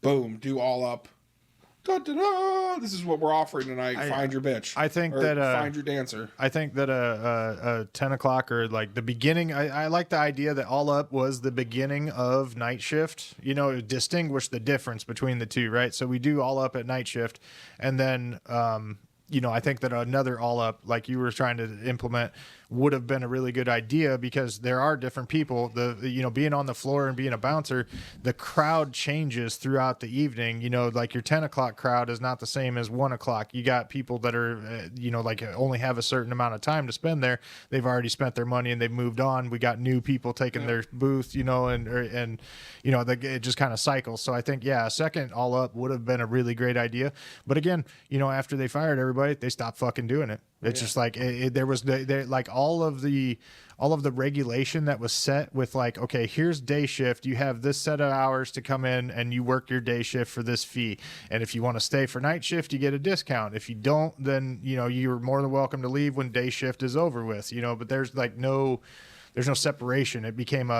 Boom, do all up. Da, da, da. This is what we're offering tonight. Find your bitch. I think or that find your dancer. I think that a 10 o'clock or like the beginning. I like the idea that All Up was the beginning of night shift. You know, distinguish the difference between the two, right? So we do All Up at night shift, and then you know, I think that another All Up like you were trying to implement would have been a really good idea, because there are different people. You know, being on the floor and being a bouncer, the crowd changes throughout the evening. You know, like your 10 o'clock crowd is not the same as 1 o'clock. You got people that are, you know, like only have a certain amount of time to spend there. They've already spent their money and they've moved on. We got new people taking their booth, you know, and you know, it just kind of cycles. So I think, yeah, a second All Up would have been a really great idea. But again, you know, after they fired everybody, they stopped fucking doing it. It's just like there was like all of the regulation that was set with like, okay, here's day shift. You have this set of hours to come in and you work your day shift for this fee. And if you want to stay for night shift, you get a discount. If you don't, then, you know, you're more than welcome to leave when day shift is over with, you know, but there's no separation. It became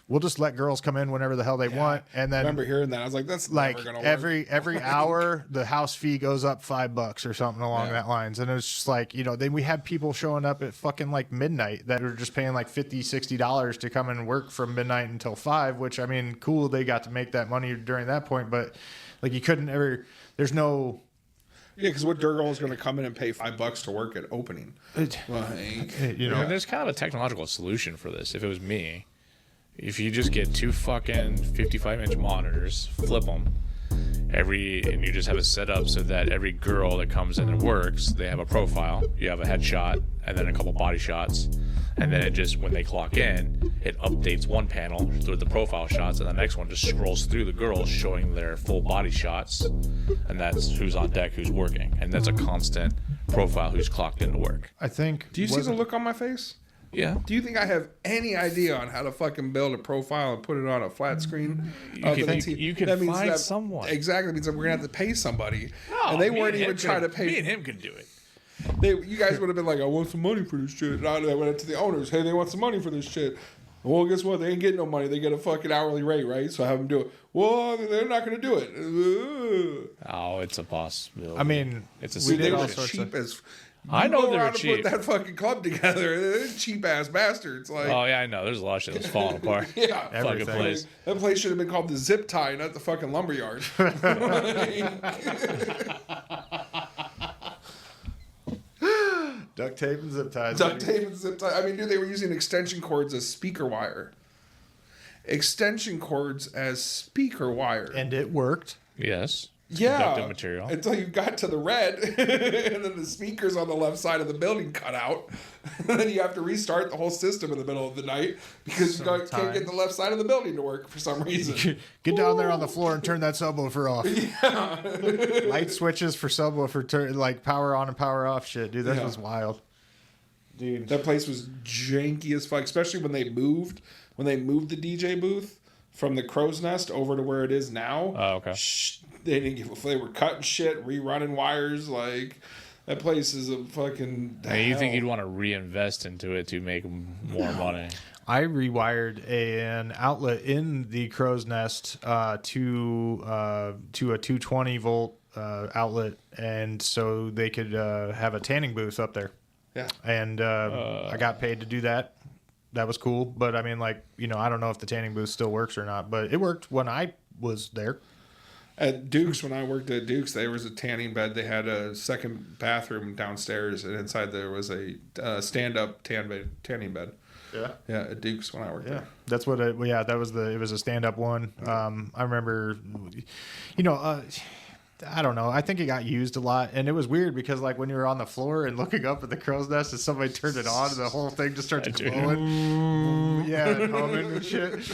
we'll just let girls come in whenever the hell they want. And then I remember hearing that. I was like, that's like never gonna work. every hour, the house fee goes up $5 or something along that lines. And it's just like, you know, then we had people showing up at fucking like midnight that were just paying like $50-$60 to come and work from midnight until 5, which, I mean, cool. They got to make that money during that point, but like you couldn't ever, there's no. Yeah, because what dirt girl is going to come in and pay $5 to work at opening? Like, You know, There's kind of a technological solution for this. If it was me, if you just get 2 fucking 55-inch monitors, flip them, and you just have it set up so that every girl that comes in and works, they have a profile. You have a headshot and then a couple body shots, and then it just, when they clock in, it updates one panel with the profile shots, and the next one just scrolls through the girls showing their full body shots, and that's who's on deck, who's working, and that's a constant profile who's clocked into work. I think. do you see the look on my face? Yeah. Do you think I have any idea on how to fucking build a profile and put it on a flat screen? You can find someone. Exactly. That means that we're going to have to pay somebody. No, and they me weren't and even him trying to could- pay. Me and him can do it. You guys would have been like, I want some money for this shit. And I went up to the owners. Hey, they want some money for this shit. Well, guess what? They ain't getting no money. They get a fucking hourly rate, right? So I have them do it. Well, they're not going to do it. Oh, it's a possibility. I mean, it's a See, they solution. were all sorts cheap as. I know go they're around and cheap. Put that fucking club together. They're cheap ass bastards. Like, Oh yeah, I know. There's a lot of shit that's falling apart. yeah, Fucking Everything. place. that place should have been called the Zip Tie, not the fucking Lumberyard. duct tape and zip ties. Duct tape and zip tie. I mean, dude, they were using extension cords as speaker wire. Extension cords as speaker wire. And it worked. Yes. Yeah, Conductive material. until you got to the red, and then the speakers on the left side of the building cut out. And then you have to restart the whole system in the middle of the night because you can't get the left side of the building to work for some reason. Get down there on the floor and turn that subwoofer off. Yeah. Light switches for subwoofer, like power on and power off shit, dude. That Yeah. was wild. Dude, That place was janky as fuck, especially when they moved the DJ booth from the Crow's Nest over to where it is now. Oh, okay. They didn't give a. They were cutting shit, rerunning wires. Like, that place is a fucking. And you think hell. you'd want to reinvest into it to make more money? I rewired an outlet in the Crow's Nest to a 220 volt outlet, and so they could have a tanning booth up there. Yeah. And I got paid to do that. That was cool, but I mean, like, you know, I don't know if the tanning booth still works or not, but it worked when I was there. At Duke's, when I worked at Duke's, there was a tanning bed. They had a second bathroom downstairs, and inside there was a stand-up tanning bed. Yeah. Yeah, at Duke's when I worked there. That's what it was a stand-up one. I remember, you know, I don't know. I think it got used a lot, and it was weird because, like, when you were on the floor and looking up at the crow's nest, and somebody turned it on, and the whole thing just started glowing. Yeah, and humming and shit.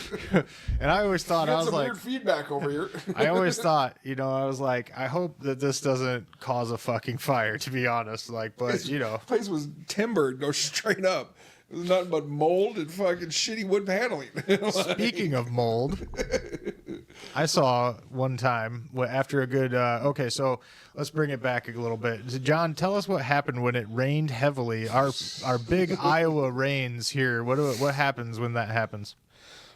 And I always thought, I was some like, weird feedback over here. I always thought, you know, I was like, I hope that this doesn't cause a fucking fire, to be honest. Like, but you know, The place was timbered, go straight up. It was nothing but mold and fucking shitty wood paneling. speaking of mold, I saw one time after a good. Okay, so let's bring it back a little bit. John, tell us what happened when it rained heavily. Our big Iowa rains here. What happens when that happens?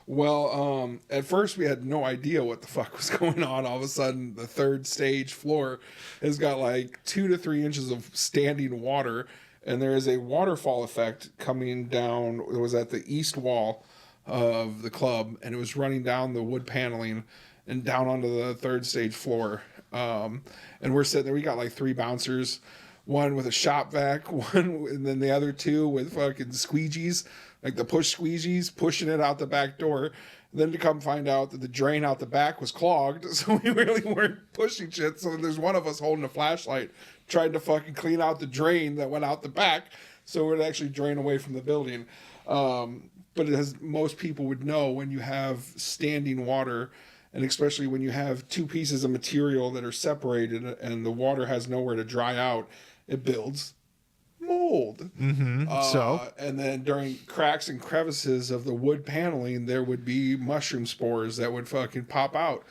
Well, at first we had no idea what the fuck was going on. All of a sudden, the third stage floor has got like 2 to 3 inches of standing water, and there is a waterfall effect coming down. It was at the east wall of the club, and it was running down the wood paneling and down onto the third stage floor. And we're sitting there. We got like 3 bouncers, one with a shop vac, one, and then the other 2 with fucking squeegees, like the push squeegees, pushing it out the back door. Then to come find out that the drain out the back was clogged, so we really weren't pushing shit. So there's one of us holding a flashlight, trying to fucking clean out the drain that went out the back, so it would actually drain away from the building. But as most people would know, when you have standing water, and especially when you have 2 pieces of material that are separated and the water has nowhere to dry out, it builds mold. And then during cracks and crevices of the wood paneling, there would be mushroom spores that would fucking pop out.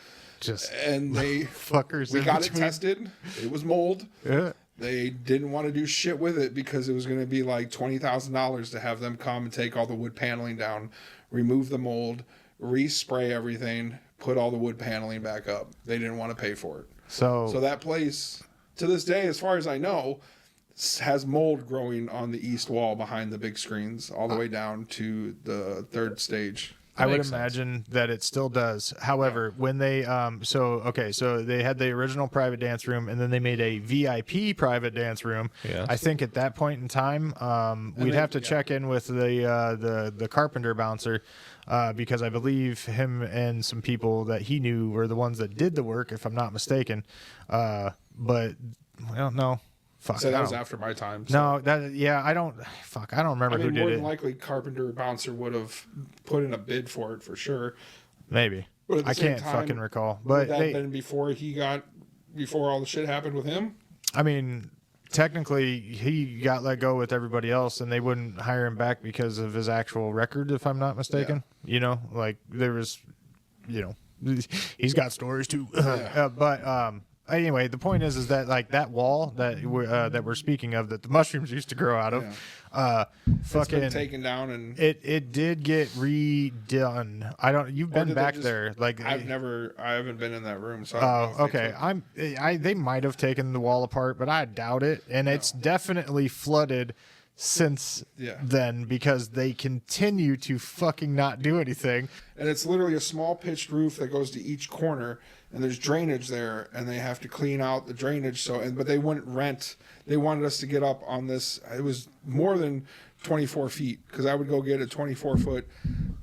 And they fuckers. We got it tested. It was mold. Yeah. They didn't want to do shit with it because it was going to be like $20,000 to have them come and take all the wood paneling down, remove the mold, respray everything, put all the wood paneling back up. They didn't want to pay for it. So that place, to this day, as far as I know, has mold growing on the east wall behind the big screens all the way down to the third stage. I would imagine that it still does. However, when they so they had the original private dance room, and then they made a VIP private dance room. Yeah. I think at that point in time, we'd have to check in with the carpenter bouncer, because I believe him and some people that he knew were the ones that did the work, if I'm not mistaken. But well, no. Fuck, So that was after my time. So. No, I don't remember who did more it. than likely, carpenter bouncer would have put in a bid for it for sure. Maybe. But at the I same can't time, fucking recall. Would But that been before all the shit happened with him? I mean, technically, he got let go with everybody else, and they wouldn't hire him back because of his actual record, if I'm not mistaken. Yeah. You know, like there was, he's got stories too. Anyway, the point is that like that wall that we're speaking of, that the mushrooms used to grow out of, fucking it's been taken down, and it did get redone. You've been back there, like I haven't been in that room. So I don't know okay. They might have taken the wall apart, but I doubt it, and it's definitely flooded since then because they continue to fucking not do anything. And it's literally a small pitched roof that goes to each corner, and there's drainage there, and they have to clean out the drainage. But they wouldn't rent. They wanted us to get up on this. It was more than 24 feet, because I would go get a 24-foot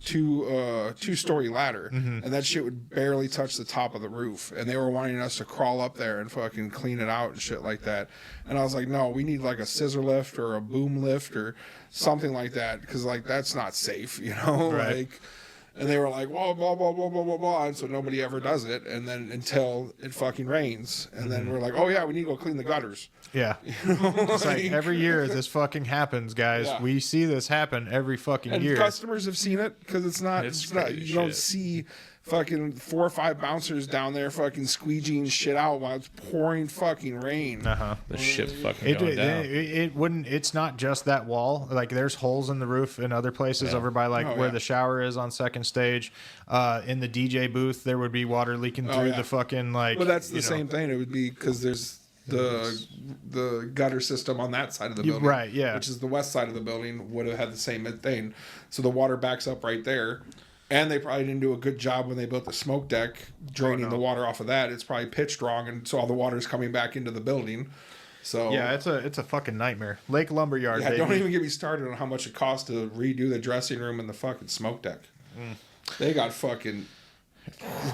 two-story ladder, and that shit would barely touch the top of the roof. And they were wanting us to crawl up there and fucking clean it out and shit like that. And I was like, no, we need like a scissor lift or a boom lift or something like that, because like that's not safe, Right. Like. And they were like, blah, blah, blah, blah, blah, blah, blah. And so nobody ever does it. And then until it fucking rains. And then we're like, oh, yeah, we need to go clean the gutters. Yeah. It's like every year this fucking happens, guys. Yeah. We see this happen every fucking year. Customers have seen it, because it's not you don't shit. see fucking 4 or 5 bouncers down there fucking squeegeeing shit out while it's pouring fucking rain. The shit's fucking going down. It wouldn't. It's not just that wall. Like there's holes in the roof in other places over by where the shower is on second stage. In the DJ booth, there would be water leaking through the fucking like. But that's the same thing. It would be because there's the gutter system on that side of the building, right? Yeah, which is the west side of the building, would have had the same thing. So the water backs up right there. And they probably didn't do a good job when they built the smoke deck, draining the water off of that. It's probably pitched wrong, and so all the water's coming back into the building. So yeah, it's a fucking nightmare. Lake Lumberyard. Yeah, baby. don't even get me started on how much it costs to redo the dressing room and the fucking smoke deck. They got fucking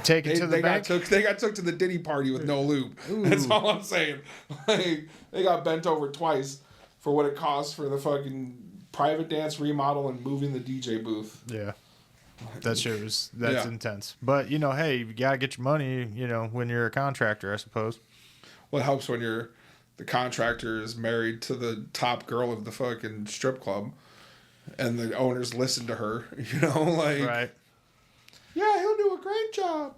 taken to the bank. They got took to the Diddy party with no lube. Ooh. That's all I'm saying. Like, they got bent over twice for what it costs for the fucking private dance remodel and moving the DJ booth. Yeah. That's intense. But, hey, you got to get your money, when you're a contractor, I suppose. Well, it helps when the contractor is married to the top girl of the fucking strip club and the owners listen to her, like... Right. Yeah, he'll do a great job.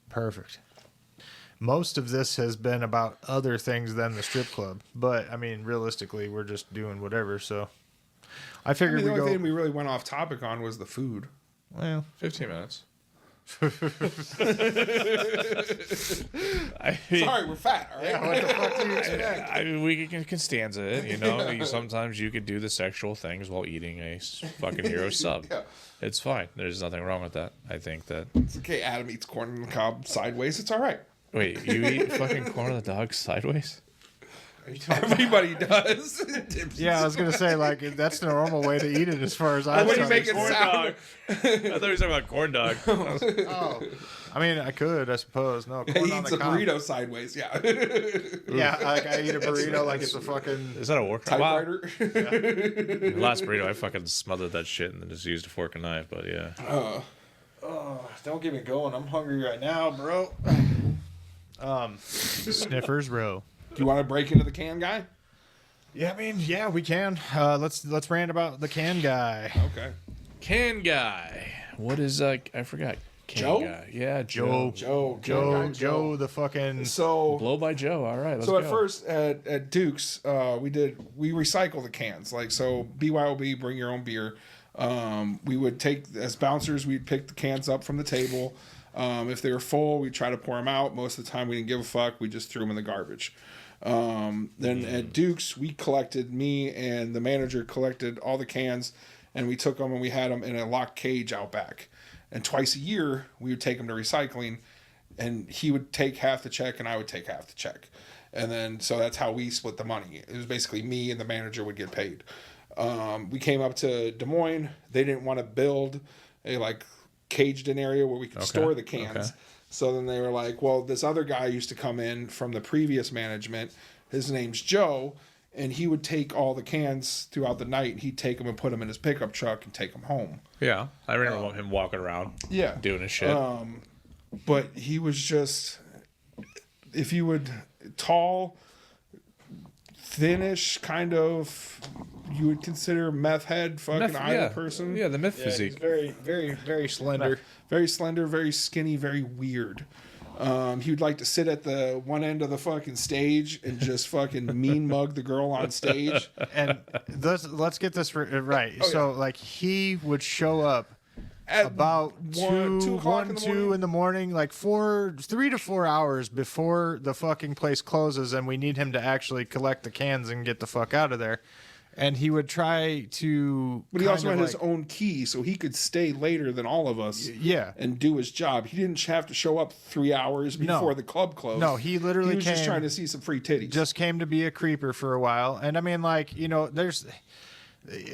Perfect. Most of this has been about other things than the strip club, but I mean, realistically, we're just doing whatever. So I figured the we only go. thing we really went off topic on was the food. Well, 15 minutes. Sorry, we're fat. All right. yeah, what the fuck do you expect? I mean, we can stanza it, you know. Sometimes you could do the sexual things while eating a fucking hero sub. Yeah. It's fine. There's nothing wrong with that. I think that. It's okay. Adam eats corn on the cob sideways. It's all right. Wait, you eat fucking corn on the dog sideways? Everybody does. Yeah, I was gonna say like that's the normal way to eat it as far as I'm What do you make it Corn sound? dog. I thought you were talking about corn dog. Oh, I mean, I could, I suppose. No, corn He on eats the a cob. burrito sideways. Yeah. Yeah, like I eat a burrito like it's a fucking. Is that a work? Wow. Typewriter. The last burrito, I fucking smothered that shit and then just used a fork and knife. But yeah, Oh, don't get me going. I'm hungry right now, bro. Sniffers row. Do you want to break into the can guy? Yeah, I mean, yeah, we can. Let's rant about the can guy. Okay. can guy. What is I forgot. Can Joe? Guy. Yeah, Joe. Joe. Can guy Joe, the fucking. So Blow by Joe. All right, let's So go. at first at Duke's, we recycle the cans. Like, so BYOB, bring your own beer. We would take, as bouncers, we'd pick the cans up from the table. If they were full, we'd try to pour them out. Most of the time we didn't give a fuck. We just threw them in the garbage. Then at Duke's, me and the manager collected all the cans, and we took them and we had them in a locked cage out back. And twice a year, we would take them to recycling, and he would take half the check and I would take half the check. And then, so that's how we split the money. It was basically me and the manager would get paid. We came up to Des Moines. They didn't want to build a caged in area where we could store the cans. Okay. So then they were like, well, this other guy used to come in from the previous management. His name's Joe. And he would take all the cans throughout the night. He'd take them and put them in his pickup truck and take them home. Yeah, I remember him walking around. Yeah. Doing his shit. But he was just, if you would, tall, thinnish, kind of, you would consider meth head, fucking idle person. Yeah, the myth He's physique. very, very, very slender. Very slender, very skinny, very weird. He would like to sit at the one end of the fucking stage and just fucking mean mug the girl on stage. And let's get this right. Oh, So, he would show up At about 2 o'clock in the morning, 3 to 4 hours before the fucking place closes, and we need him to actually collect the cans and get the fuck out of there. And he would try to. But he also had his own key, so he could stay later than all of us. Yeah. And do his job. He didn't have to show up 3 hours before the club closed. No, he literally He was just came- trying to see some free titties. Just came to be a creeper for a while. And I mean, there's.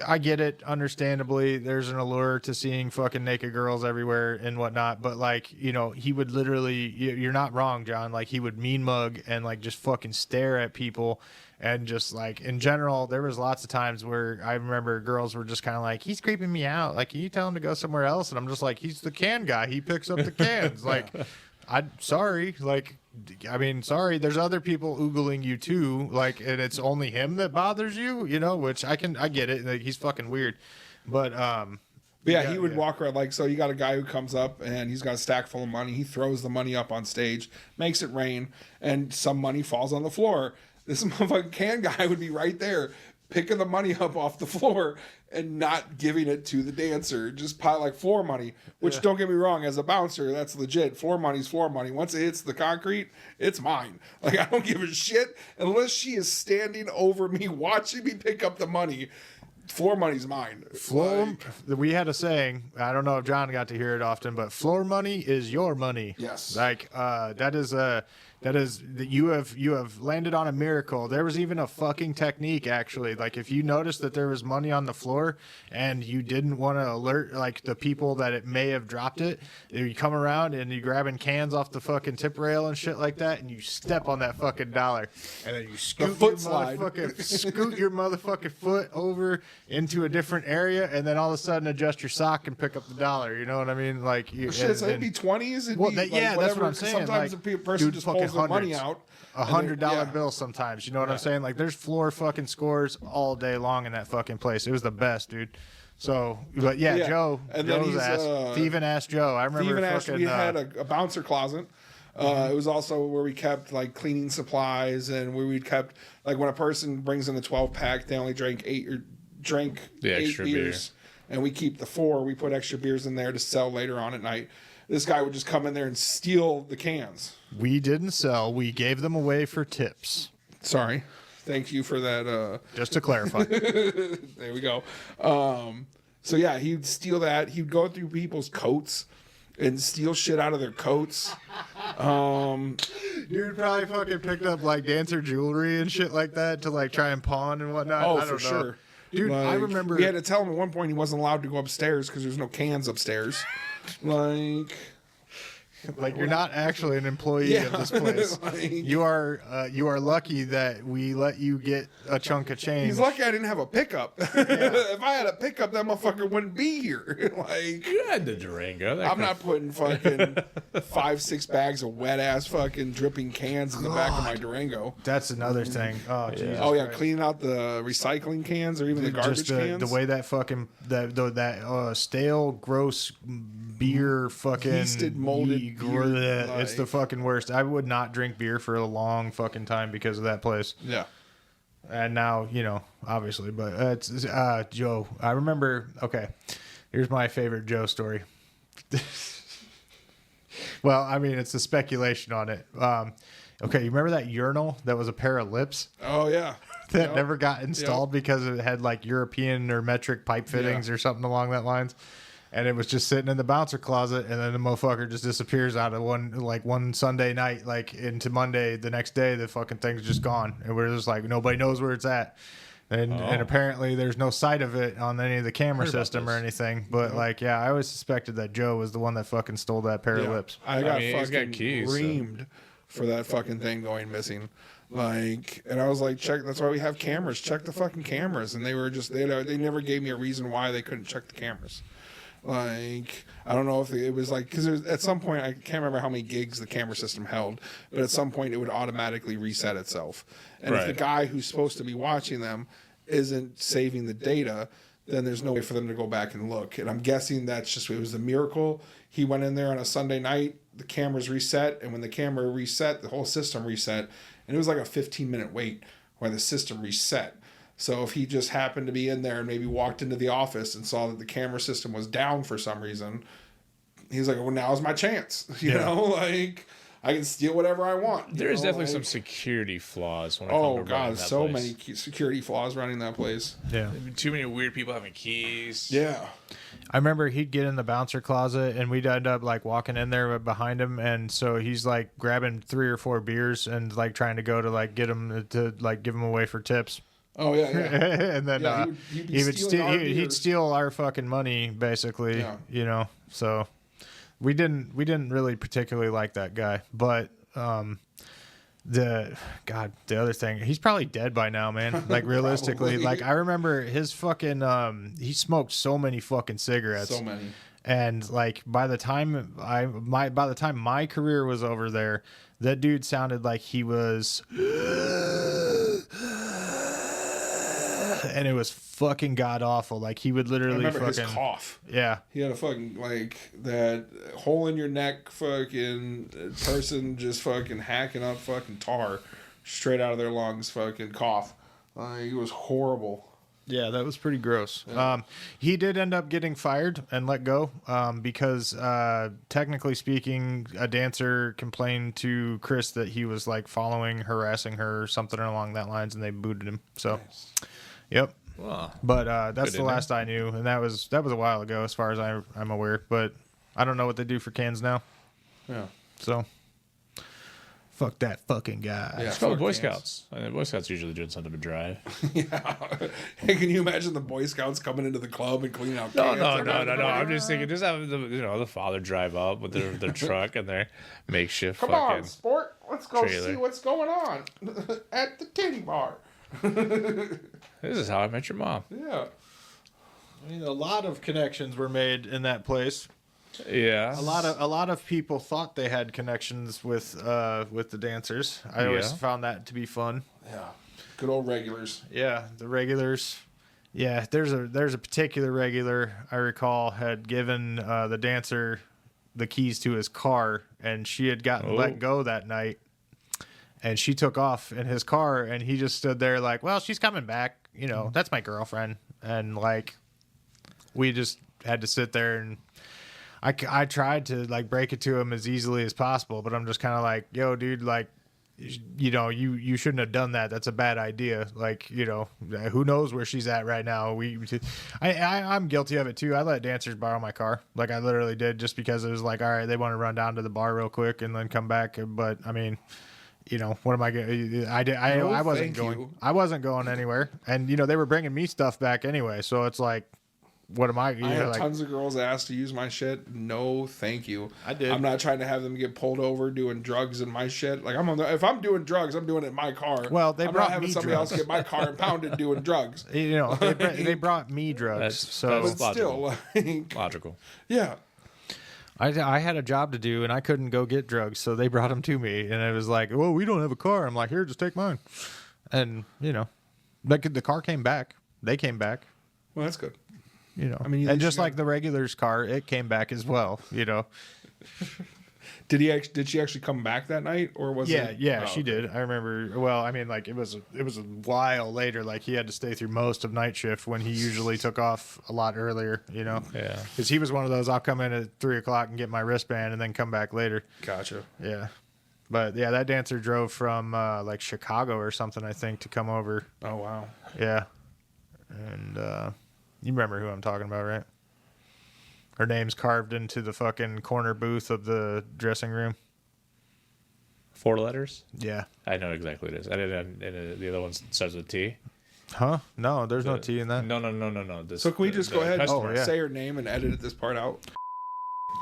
I get it, understandably. There's an allure to seeing fucking naked girls everywhere and whatnot. But, he would literally. You're not wrong, John. He would mean mug and, just fucking stare at people. And just, in general, there was lots of times where I remember girls were just kind of like, he's creeping me out. Can you tell him to go somewhere else? And I'm just like, he's the can guy. He picks up the cans. Sorry. Sorry. There's other people oogling you too. And it's only him that bothers you, which I get it. He's fucking weird. But, he would walk around. So you got a guy who comes up and he's got a stack full of money. He throws the money up on stage, makes it rain, and some money falls on the floor. This motherfucking can guy would be right there picking the money up off the floor and not giving it to the dancer. Just pile floor money, which don't get me wrong, as a bouncer, that's legit. Floor money's floor money. Once it hits the concrete, it's mine. I don't give a shit unless she is standing over me watching me pick up the money. Floor money's mine. We had a saying. I don't know if John got to hear it often, but floor money is your money. Yes. That is you have landed on a miracle. There was even a fucking technique actually. If you noticed that there was money on the floor and you didn't want to alert the people that it may have dropped it, you come around and you grabbing cans off the fucking tip rail and shit like that, and you step on that fucking dollar, and then you scoot scoot your motherfucking foot over into a different area, and then all of a sudden adjust your sock and pick up the dollar. You know what I mean? So it'd be 20s. It'd be that's what I'm saying. Sometimes a person just pulls the money out. $100 bill sometimes. You know what I'm saying? There's floor fucking scores all day long in that fucking place. It was the best, dude. So, but yeah, Yeah. Joe, And then Joe's he's, ass, thieving ass Joe. I remember Even after fucking. we had a bouncer closet. It was also where we kept like cleaning supplies, and where we kept like when a person brings in the 12-pack, they only drank eight extra beer. beers, and we keep the 4. We put extra beers in there to sell later on at night. This guy would just come in there and steal the cans. We didn't sell. We gave them away for tips. Sorry, thank you for that. Just to clarify. There we go. So yeah, he'd steal that. He'd go through people's coats and steal shit out of their coats. Dude probably fucking picked up like dancer jewelry and shit like that to like try and pawn and whatnot. Oh, I don't for know. sure. Dude, I Like, remember. we had to tell him at one point he wasn't allowed to go upstairs because there's no cans upstairs. Like you're not actually an employee of this place. Like, You are lucky that we let you get a chunk of change. he's lucky I didn't have a pickup. If I had a pickup, that motherfucker wouldn't be here. Like, You had the Durango. I'm not putting fucking 5-6 bags of wet ass fucking dripping cans in the back of my Durango. That's another thing. Oh, Jesus Oh yeah, Christ. cleaning out the recycling cans or even the garbage Just cans. the way that fucking that stale, gross beer fucking Yeasted, molded beer, it's the like- fucking worst. I would not drink beer for a long fucking time because of that place. Yeah. And now, obviously, but it's Joe. I remember. Okay, here's my favorite Joe story. Well, I mean, it's the speculation on it. Okay, you remember that urinal that was a pair of lips Oh yeah. that Yep. never got installed because it had like European or metric pipe fittings or something along that lines? And it was just sitting in the bouncer closet, and then the motherfucker just disappears out of one Sunday night, like into Monday. The next day, the fucking thing's just gone, and we're just like nobody knows where it's at. And apparently there's no sight of it on any of the camera system or anything. But like, yeah, I always suspected that Joe was the one that fucking stole that pair of lips. I got mean, he's fucking got keys, so- reamed for that fucking thing going missing. Like, and I was like, check. That's why we have cameras. Check the fucking cameras. And they were just they never gave me a reason why they couldn't check the cameras. Like, I don't know if it was like, because at some point, I can't remember how many gigs the camera system held, but at some point it would automatically reset itself. And if the Right. guy who's supposed to be watching them isn't saving the data, then there's no way for them to go back and look. And I'm guessing that's just, it was a miracle. He went in there on a Sunday night, the cameras reset, and when the camera reset, the whole system reset. And it was like a 15-minute wait where the system reset. So if he just happened to be in there and maybe walked into the office and saw that the camera system was down for some reason, he's like, well, now's my chance. You know, like, I can steal whatever I want. There is definitely some like, security flaws when it Oh, comes to running God, that so place. many security flaws running that place. Yeah. Too many weird people having keys. Yeah. I remember he'd get in the bouncer closet and we'd end up like walking in there behind him, and so he's like grabbing 3 or 4 beers and like trying to go to like get him to like give him away for tips. Oh, yeah, yeah. And then Yeah, he would stealing our he'd beers. steal our fucking money basically. Yeah. So we didn't really particularly like that guy, but the other thing, he's probably dead by now, man. Like realistically, Probably. like I remember his fucking he smoked so many fucking cigarettes. So many. And like by the time my career was over there, that dude sounded like he was and it was fucking god awful. Like he would I literally remember fucking his cough. Yeah. He had a fucking, like, that hole in your neck fucking person just fucking hacking up fucking tar straight out of their lungs fucking cough. It was horrible. Yeah, that was pretty gross. He did end up getting fired and let go because, technically speaking, a dancer complained to Chris that he was like harassing her or something along that lines, and they booted him. So, yep. Wow. But that's Good the in last I knew, and that was a while ago, as far as I'm aware. But I don't know what they do for cans now. Yeah. So, fuck that fucking guy. Yeah. It's called fuck Boy cans. Scouts. I mean, Boy Scouts usually doing something to drive. Yeah. Hey, can you imagine the Boy Scouts coming into the club and cleaning out No. cans? I'm just thinking, just have the father drive up with their truck and their makeshift Come fucking. on, sport. Let's go trailer. see what's going on at the titty bar. This is how I met your mom. Yeah. I mean, a lot of connections were made in that place. Yeah. A lot of people thought they had connections with the dancers. I always Yeah. found that to be fun. Yeah. Good old regulars. Yeah, the regulars. Yeah, there's a particular regular I recall had given the dancer the keys to his car, and she had gotten let go that night, and she took off in his car, and he just stood there like, well, she's coming back, you know, that's my girlfriend, and like we just had to sit there, and I tried to like break it to him as easily as possible, but I'm just kind of like, yo, dude, like, you know, you shouldn't have done that. That's a bad idea. Like, you know, who knows where she's at right now. I'm guilty of it too. I let dancers borrow my car. Like I literally did, just because it was like, all right, they want to run down to the bar real quick and then come back. But I mean, you know, what am I going? I wasn't going. I wasn't going anywhere. And you know, they were bringing me stuff back anyway. So it's like, what am I? I had tons of girls ask to use my shit. No, thank you. I did. I'm not trying to have them get pulled over doing drugs in my shit. Like if I'm doing drugs, I'm doing it in my car. Well, I'm not having somebody else get my car impounded doing drugs. You know, they brought me drugs. That's logical. Still, logical. Yeah. I had a job to do, and I couldn't go get drugs, so they brought them to me, and it was like, well, we don't have a car. I'm like, here, just take mine. And, you know, the car came back. They came back. Well, that's good. You know, I mean, and just like the regular's car, it came back as well, you know. Did she actually come back that night, or was it? Yeah, she did. I remember. Well, I mean, like it was a while later. Like he had to stay through most of night shift when he usually took off a lot earlier. You know. Yeah. Because he was one of those. I'll come in at 3:00 and get my wristband and then come back later. Gotcha. Yeah. But yeah, that dancer drove from like Chicago or something, I think, to come over. Oh wow. Yeah. And you remember who I'm talking about, right? Her name's carved into the fucking corner booth of the dressing room. 4 letters? Yeah. I know exactly what it is. I didn't. And the other one starts with T. Huh? No, there's no T in that. No. So can we just go ahead and say her name and edit this part out?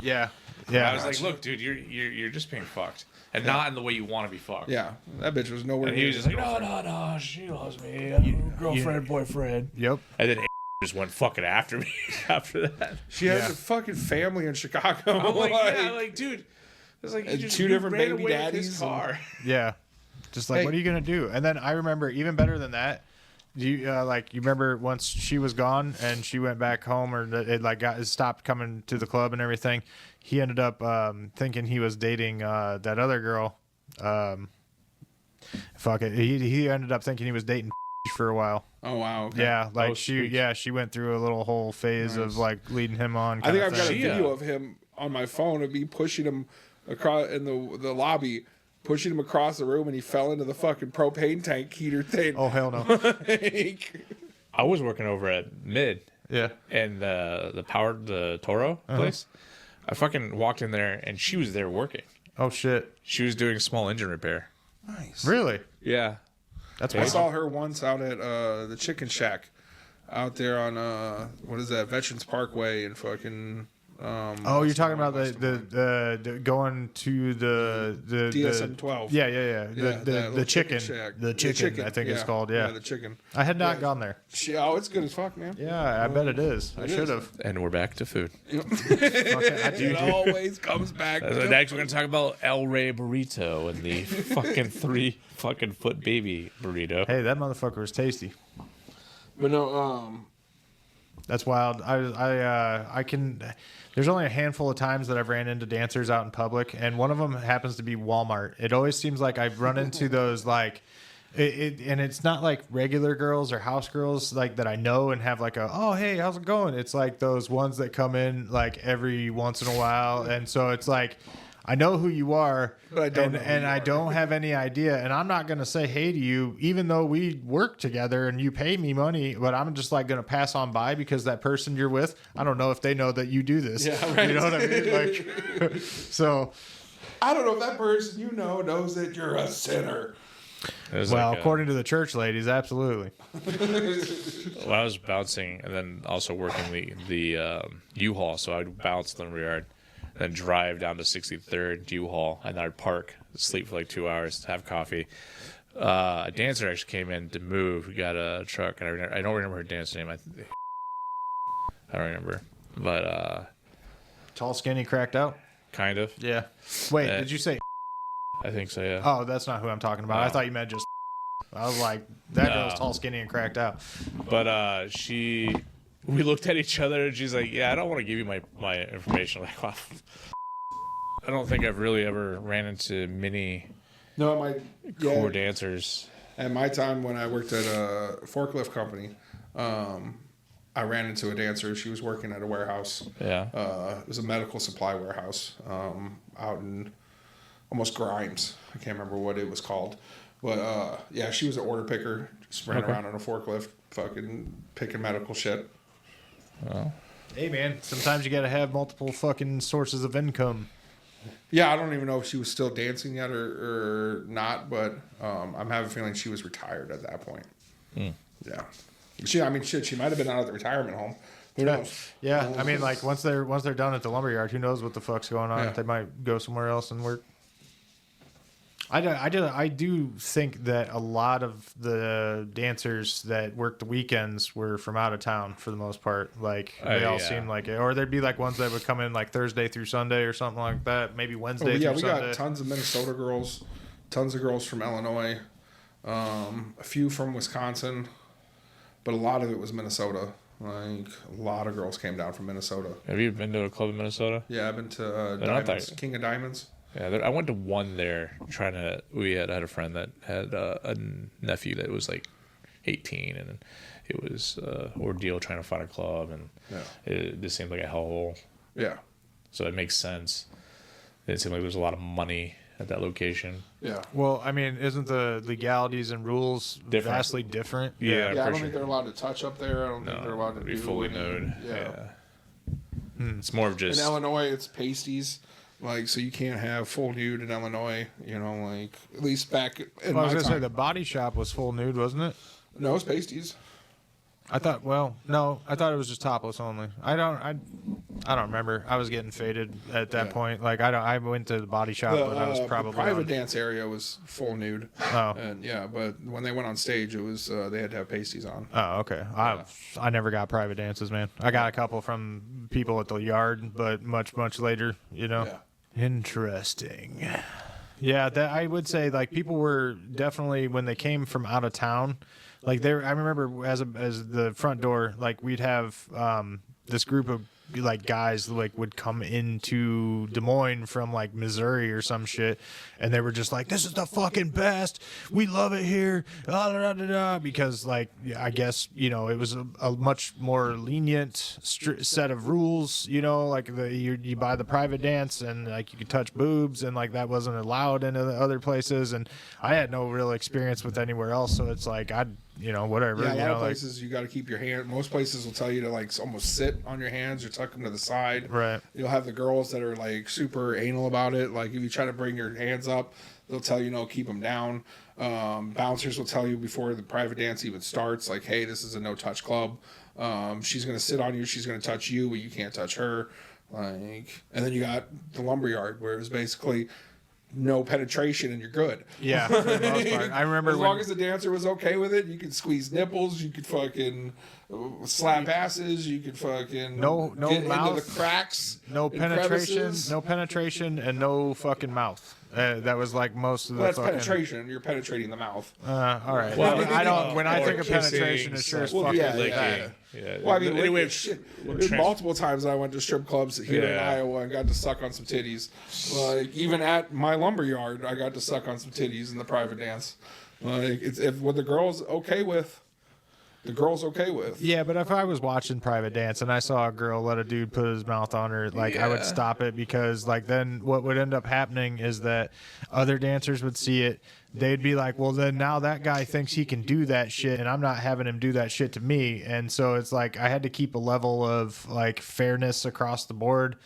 Yeah. Yeah. I was like, look, dude, you're just being fucked, and not in the way you want to be fucked. Yeah, that bitch was nowhere. And he was just like, no, she loves me, girlfriend, boyfriend. Yep. And then just went fucking after me after that. She has a fucking family in Chicago. I'm like, dude, it's like you just two different ran baby away with daddies. his car. Yeah. Just like, what are you gonna do? And then I remember even better than that. You remember once she was gone and she went back home, or it like stopped coming to the club and everything. He ended up thinking he was dating that other girl. Fuck it. He ended up thinking he was dating for a while. Oh wow. Okay. Yeah, like she went through a little whole phase of like leading him on. I think I've got a video of him on my phone of me pushing him across in the lobby, pushing him across the room, and he fell into the fucking propane tank heater thing. Oh hell no. I was working over at Mid. Yeah. And the Toro place. I fucking walked in there and she was there working. Oh shit. She was doing a small engine repair. Nice. Really? Yeah. That's I saw her once out at the Chicken Shack out there on what is that, Veterans Parkway and fucking you're talking about the going to the DSM 12. Yeah. The chicken. Shack. The chicken, I think it's called. Yeah, the chicken. I had not gone there. It's good as fuck, man. Yeah, I bet it is. I should have. And we're back to food. It always comes back. Next, we're gonna talk about El Rey burrito and the fucking 3 fucking foot baby burrito. Hey, that motherfucker was tasty. But no, that's wild. I can. There's only a handful of times that I've ran into dancers out in public, and one of them happens to be Walmart. It always seems like I've run into those like, and it's not like regular girls or house girls like that I know and have like oh hey, how's it going? It's like those ones that come in like every once in a while, and so it's like, I know who you are, but I don't know and I don't have any idea, and I'm not going to say hey to you, even though we work together and you pay me money, but I'm just like going to pass on by because that person you're with, I don't know if they know that you do this. Yeah, right. You know what I mean? Like, so I don't know if that person knows that you're a sinner. Well, according to the church ladies, absolutely. Well, I was bouncing and then also working the U-Haul, so I would bounce in the rear yard. Then drive down to 63rd U-Haul, and I'd park, sleep for like 2 hours, have coffee. A dancer actually came in to move. We got a truck, and I don't remember her dance name. I don't remember, but tall, skinny, cracked out. Kind of. Yeah. Wait, did you say? I think so. Yeah. Oh, that's not who I'm talking about. I thought you meant just. I was like, that girl's tall, skinny, and cracked out. But we looked at each other and she's like, yeah, I don't want to give you my information. Like, well, I don't think I've really ever ran into many core dancers. At my time when I worked at a forklift company, I ran into a dancer. She was working at a warehouse. Yeah. It was a medical supply warehouse out in almost Grimes. I can't remember what it was called. But, yeah, she was an order picker. Just ran around on a forklift, fucking picking medical shit. Well. Hey, man, sometimes you got to have multiple fucking sources of income. Yeah, I don't even know if she was still dancing yet or not, but I'm having a feeling she was retired at that point. Yeah. She might have been out at the retirement home. Who knows? Yeah, I mean, like once they're done at the lumberyard, who knows what the fuck's going on? Yeah. They might go somewhere else and work. I do think that a lot of the dancers that worked the weekends were from out of town for the most part. Like they all seemed like it, or there'd be like ones that would come in like Thursday through Sunday or something like that. Maybe Wednesday. Yeah, through we Sunday. got tons of Minnesota girls, tons of girls from Illinois, a few from Wisconsin, but a lot of it was Minnesota. Like a lot of girls came down from Minnesota. Have you been to a club in Minnesota? Yeah, I've been to Diamonds, King of Diamonds. Yeah, I went to one there we had a friend that had a nephew that was like 18, and it was ordeal trying to find a club, and it just seemed like a hellhole. Yeah. So it makes sense. It seemed like there was a lot of money at that location. Yeah. Well, I mean, isn't the legalities and rules vastly different? Yeah, I don't think they're allowed to touch up there. I don't think they're allowed to be do fully any- nude. Yeah. It's more of just In Illinois, it's pasties. Like, so you can't have full nude in Illinois, you know, like, at least back in Well, I my was gonna say time. the body shop was full nude, wasn't it? No, it's pasties. I thought. Well, no, I thought it was just topless only. I don't remember. I was getting faded at that point. Like I went to the body shop, but I was probably the private on. dance area was full nude. Oh. And yeah, but when they went on stage, it was they had to have pasties on. Oh, okay. I never got private dances, man. I got a couple from people at the yard, but much later, you know. Yeah. Interesting. Yeah, that I would say like people were definitely when they came from out of town, like I remember as the front door, like we'd have this group of like guys like would come into Des Moines from like Missouri or some shit, and they were just like, "This is the fucking best. We love it here." Because like I guess it was a much more lenient set of rules. Like you buy the private dance and like you could touch boobs and like that wasn't allowed in other places. And I had no real experience with anywhere else, so it's like whatever. Yeah, a lot of places you got to keep your hand. Most places will tell you to like almost sit on your hands or tuck them to the side. Right. You'll have the girls that are like super anal about it. Like if you try to bring your hands up, they'll tell you no, keep them down. Bouncers will tell you before the private dance even starts, like, hey, this is a no touch club. She's gonna sit on you. She's gonna touch you, but you can't touch her. Like, and then you got the lumberyard where it was basically no penetration and you're good. Yeah, for the most part. I remember as long as the dancer was okay with it, you could squeeze nipples, you could fucking slap asses, you could fucking no get mouth, into the cracks, no penetration, crevices. and no fucking mouth. That was like most of the. Well, that's fucking, penetration. You're penetrating the mouth. All right. Well, I don't. When I or think of kissing, penetration, it's sure as Well, fuck. yeah, is yeah. Yeah. Well, I mean, anyway, shit. There's multiple times I went to strip clubs here in Iowa and got to suck on some titties. Like even at my lumberyard, I got to suck on some titties in the private dance. Like it's what the girls okay with. The girl's okay with. Yeah, but if I was watching private dance and I saw a girl let a dude put his mouth on her, like I would stop it because like then what would end up happening is that other dancers would see it. They'd be like, well, then now that guy thinks he can do that shit and I'm not having him do that shit to me. And so it's like I had to keep a level of like fairness across the board,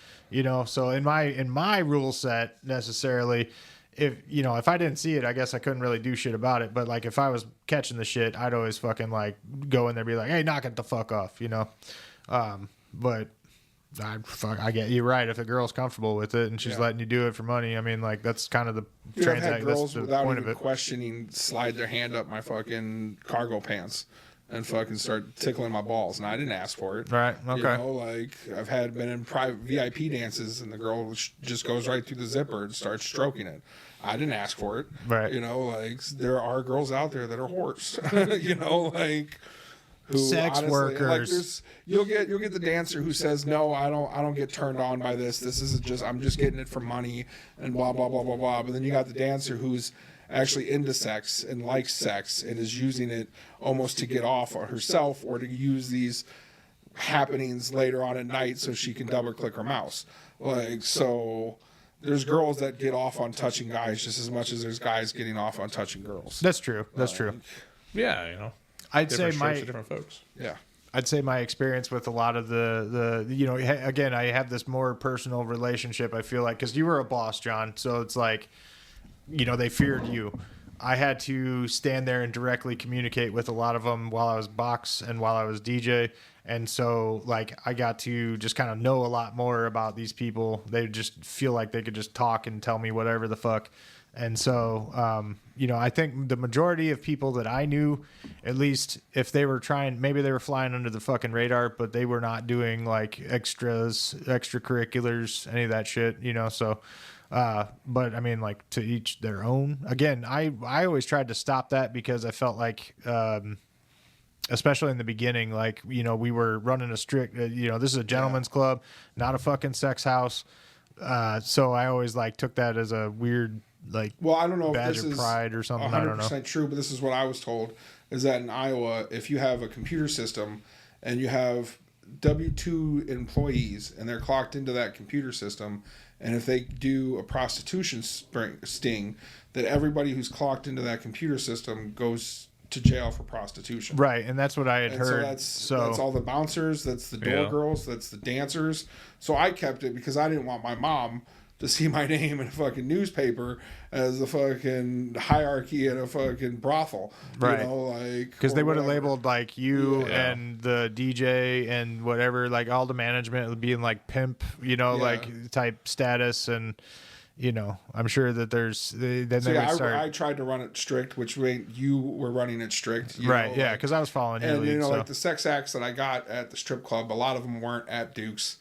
So in my rule set necessarily, if I didn't see it, I guess I couldn't really do shit about it. But like if I was catching the shit, I'd always fucking like go in there and be like, hey, knock it the fuck off, But I get you right. If the girl's comfortable with it and she's letting you do it for money, I mean, like that's kind of the I've had that's girls the without point even of it. questioning slide their hand up my fucking cargo pants and fucking start tickling my balls, and I didn't ask for it. Right. Okay. You know, like I've been in private VIP dances, and the girl just goes right through the zipper and starts stroking it. I didn't ask for it. Right. You know, like there are girls out there that are whores. You know, like who Sex honestly, workers. Like you'll get the dancer who says, no, I don't get turned on by this. This is just I'm just getting it for money and blah blah blah blah blah. But then you got the dancer who's actually into sex and likes sex and is using it almost to get off on herself or to use these happenings later on at night so she can double click her mouse. Like, so there's girls that get off on touching guys just as much as there's guys getting off on touching girls. That's true. That's true. Yeah, you know. I'd say Different strokes for different folks. Yeah. I'd say my experience with a lot of the you know, again, I have this more personal relationship, I feel like, because you were a boss, John. So it's like, you know, they feared you. I had to stand there and directly communicate with a lot of them while I was box and while I was DJ. And so, like, I got to just kind of know a lot more about these people. They just feel like they could just talk and tell me whatever the fuck. And so, you know, I think the majority of people that I knew, at least if they were trying, maybe they were flying under the fucking radar, but they were not doing like extracurriculars, any of that shit, you know, so. But I mean, like, to each their own. Again, I always tried to stop that because I felt like, especially in the beginning, like, you know, we were running a strict, you know, this is a gentleman's club, not a fucking sex house. So I always like took that as a weird, like, well, I don't know badge if of this pride is or something. 100% I don't know. true, but this is what I was told, is that in Iowa, if you have a computer system and you have W-2 employees and they're clocked into that computer system, and if they do a prostitution sting, that everybody who's clocked into that computer system goes to jail for prostitution. Right, and that's what I had heard. So that's all the bouncers, that's the door girls, that's the dancers. So I kept it because I didn't want my mom to see my name in a fucking newspaper as a fucking hierarchy at a fucking brothel. Right. You know, like, because they would have whatever. labeled like you and the DJ and whatever, like all the management being like pimp, you know, like type status. And, you know, I'm sure that there's, then So they would start. I tried to run it strict, which way you were running it strict. Right, know, yeah, because I was following your and, lead. you know, So. like the sex acts that I got at the strip club, a lot of them weren't at Duke's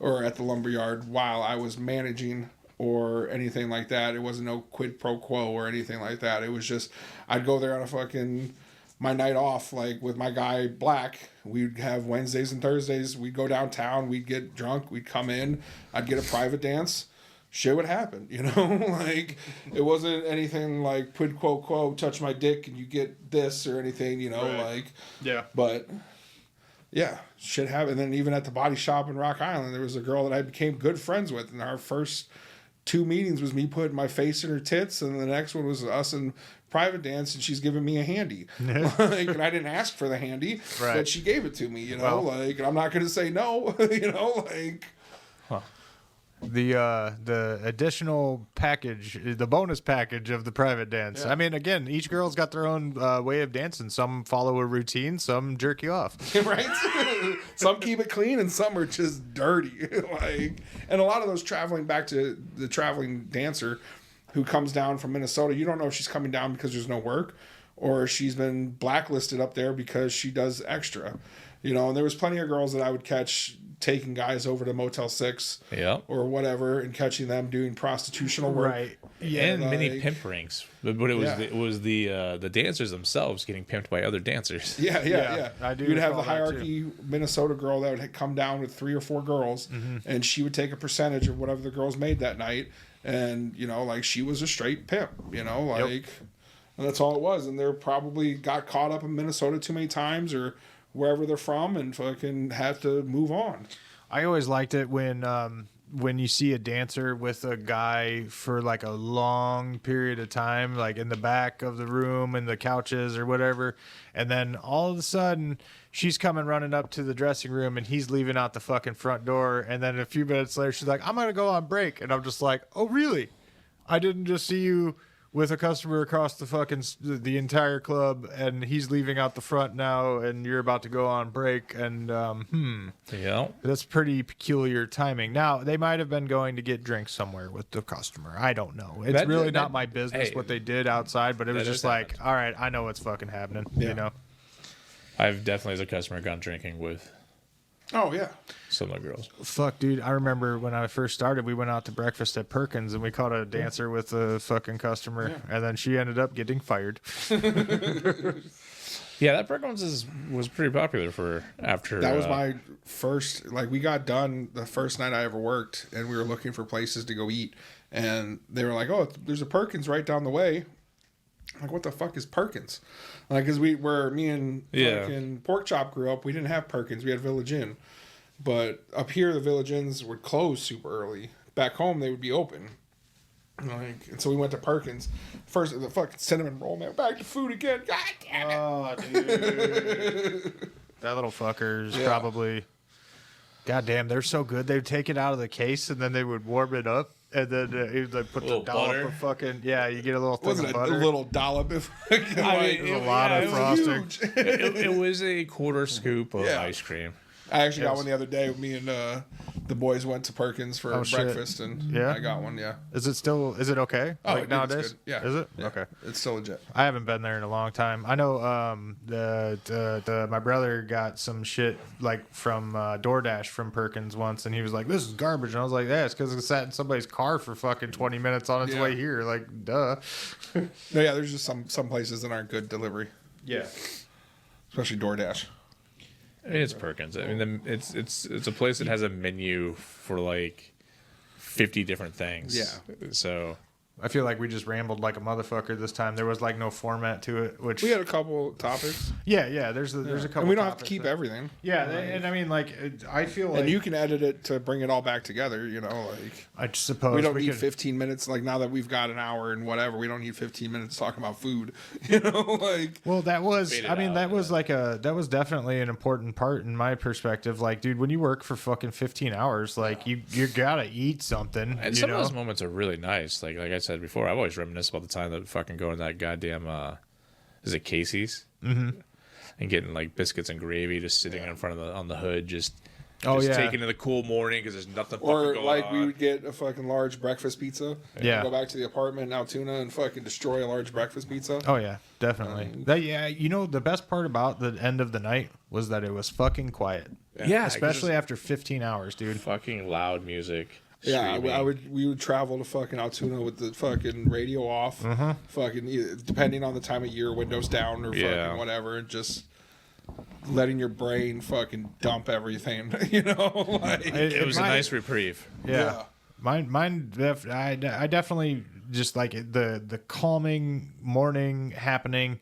or at the Lumberyard while I was managing or anything like that. It wasn't no quid pro quo or anything like that. It was just, I'd go there on a fucking, my night off, like with my guy Black. We'd have Wednesdays and Thursdays. We'd go downtown. We'd get drunk. We'd come in. I'd get a private dance. Shit would happen, you know? Like, it wasn't anything like quid pro quo, touch my dick and you get this or anything, you know? Right. Like, Yeah. But yeah, shit happened. And then even at the body shop in Rock Island, there was a girl that I became good friends with, and our first 2 meetings was me putting my face in her tits, and the next one was us in private dance, and she's giving me a handy. Like, and I didn't ask for the handy, but she gave it to me, you know, like, and I'm not going to say no, you know, like. The additional package, the bonus package of the private dance. I mean, again, each girl's got their own way of dancing. Some follow a routine, some jerk you off. Right? Some keep it clean and some are just dirty. Like, and a lot of those traveling, back to the traveling dancer who comes down from Minnesota, you don't know if she's coming down because there's no work or she's been blacklisted up there because she does extra. You know, and there was plenty of girls that I would catch taking guys over to Motel 6 or whatever and catching them doing prostitutional work. Right. Yeah, and many pimp rings. But it was the dancers themselves getting pimped by other dancers. Yeah. I do. You'd have the recall that hierarchy Minnesota girl that would come down with 3 or 4 girls, and she would take a percentage of whatever the girls made that night. And, you know, like, she was a straight pimp, you know, like, and that's all it was. And they're probably got caught up in Minnesota too many times or wherever they're from and fucking have to move on. I always liked it when you see a dancer with a guy for like a long period of time, like in the back of the room and the couches or whatever, and then all of a sudden she's coming running up to the dressing room and he's leaving out the fucking front door, and then a few minutes later she's like, I'm gonna go on break, and I'm just like, oh really? I didn't just see you with a customer across the entire club, and he's leaving out the front now, and you're about to go on break, and that's pretty peculiar timing. Now, they might have been going to get drinks somewhere with the customer. I don't know. It's really not my business what they did outside, but it was just like, all right, I know what's fucking happening, you know? I've definitely, as a customer, gone drinking with Oh yeah. some of the girls. Fuck, dude. I remember when I first started, we went out to breakfast at Perkins and we caught a dancer with a fucking customer, and then she ended up getting fired. Yeah, that Perkins was pretty popular for after. That was my first. Like, we got done the first night I ever worked, and we were looking for places to go eat, and they were like, "Oh, there's a Perkins right down the way." I'm like, what the fuck is Perkins? Like, because me and fucking Porkchop grew up, we didn't have Perkins, we had Village Inn, but up here the Village Inns would close super early. Back home they would be open. Like, and so we went to Perkins. First, the fucking cinnamon roll, man. Back to food again. God damn it. Oh, dude. That little fucker's probably... Goddamn, they're so good. They'd take it out of the case, and then they would warm it up, and then you'd like put the dollop of fucking... Yeah, you get a little thing of butter. A little dollop of fucking... There's a lot of frosting. It was a quarter scoop of ice cream. I actually got one the other day. Me and the boys went to Perkins for breakfast, and I got one. Yeah. Is it okay? Oh, like nowadays? Yeah. Is it? Yeah. Okay. It's still legit. I haven't been there in a long time. I know my brother got some shit like from DoorDash from Perkins once, and he was like, "This is garbage." And I was like, "Yeah, it's because it sat in somebody's car for fucking 20 minutes on its way here." Like, duh. No, yeah. There's just some places that aren't good delivery. Yeah. Especially DoorDash. I mean, it's Perkins. I mean, it's a place that has a menu for like 50 different things. Yeah. So I feel like we just rambled like a motherfucker this time. There was like no format to it, which we had a couple topics. Yeah. There's a couple. And we don't have to topics keep everything. Yeah, and I mean, like, I feel like, and you can edit it to bring it all back together. You know, like, I suppose we don't need 15 minutes. Like, now that we've got an hour and whatever, we don't need 15 minutes talking about food. You know, like. Well, that was. Fade it I mean, out, that was like that was definitely an important part in my perspective. Like, dude, when you work for fucking 15 hours, like you gotta eat something. And some of those moments are really nice. Like I said before, I've always reminisced about the time that fucking going to that goddamn is it Casey's? Mm-hmm. And getting like biscuits and gravy, just sitting in front of on the hood, just taking in the cool morning because there's nothing fucking going on. Or like we would get a fucking large breakfast pizza. Yeah. Go back to the apartment in Altoona and fucking destroy a large breakfast pizza. Oh yeah, definitely. You know, the best part about the end of the night was that it was fucking quiet. Yeah, especially after 15 hours, dude. Fucking loud music. Yeah, we would travel to fucking Altoona with the fucking radio off, fucking depending on the time of year, windows down or fucking whatever, and just letting your brain fucking dump everything, you know. Like, it was a nice reprieve. Yeah. Mine. I definitely just like the calming morning happening.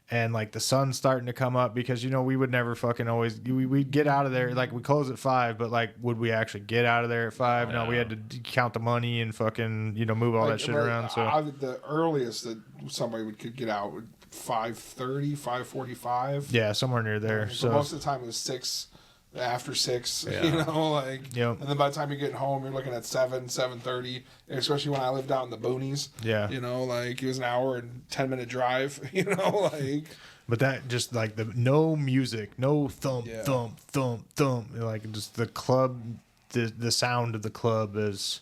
And like the sun starting to come up, because you know we would never fucking always we'd get out of there, like we close at 5, but like would we actually get out of there at 5? No, we had to count the money and fucking move all that shit around. So the earliest that somebody could get out would 5:30, 5:45. Yeah, somewhere near there. So most of the time it was 6. After 6, you know, like, and then by the time you're getting home, you're looking at 7:30, especially when I lived out in the boonies. Yeah, you know, like it was an hour and 10-minute drive. You know, like. But that just like no music, no thump, thump, like just the club, the sound of the club is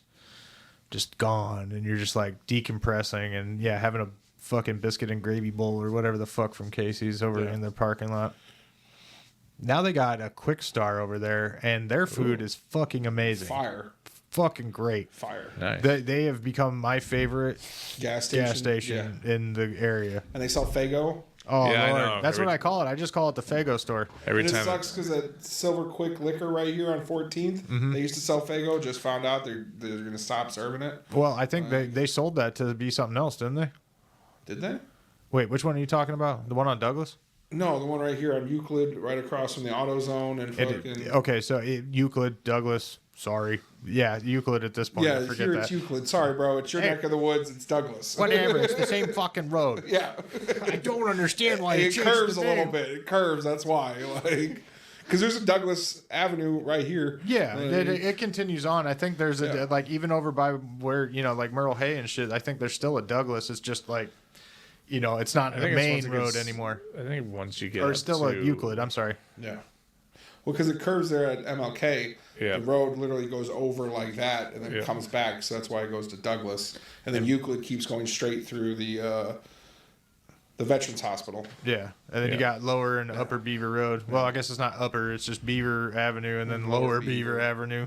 just gone, and you're just like decompressing and having a fucking biscuit and gravy bowl or whatever the fuck from Casey's over in the parking lot. Now they got a Quick Star over there, and their food is fucking amazing. Fire. Fucking great. Fire. Nice. They have become my favorite gas station in the area. And they sell Faygo. Oh, yeah, Lord. I know. That's what I call it. I just call it the Faygo store. It sucks because at Silver Quick Liquor right here on 14th, they used to sell Faygo. Just found out they're going to stop serving it. Well, I think they sold that to be something else, didn't they? Did they? Wait, which one are you talking about? The one on Douglas? No, the one right here on Euclid, right across from the AutoZone and fucking. Okay, so Euclid, Douglas. Sorry, Euclid at this point. Yeah, here it's Euclid. Sorry, bro, it's your neck of the woods. It's Douglas. Whatever, it's the same fucking road. Yeah, I don't understand why it curves a little bit. It curves. That's why, like, because there's a Douglas Avenue right here. Yeah, it continues on. I think there's a like even over by where like Myrtle Hay and shit. I think there's still a Douglas. It's just like. It's not a main road anymore. I think once you get or still a Euclid. I'm sorry. Yeah. Well, because it curves there at MLK, the road literally goes over like that and then comes back. So that's why it goes to Douglas, and then Euclid keeps going straight through the The Veterans Hospital. Yeah, and then you got Lower and Upper Beaver Road. Well, I guess it's not Upper; it's just Beaver Avenue, and then Lower Beaver Avenue.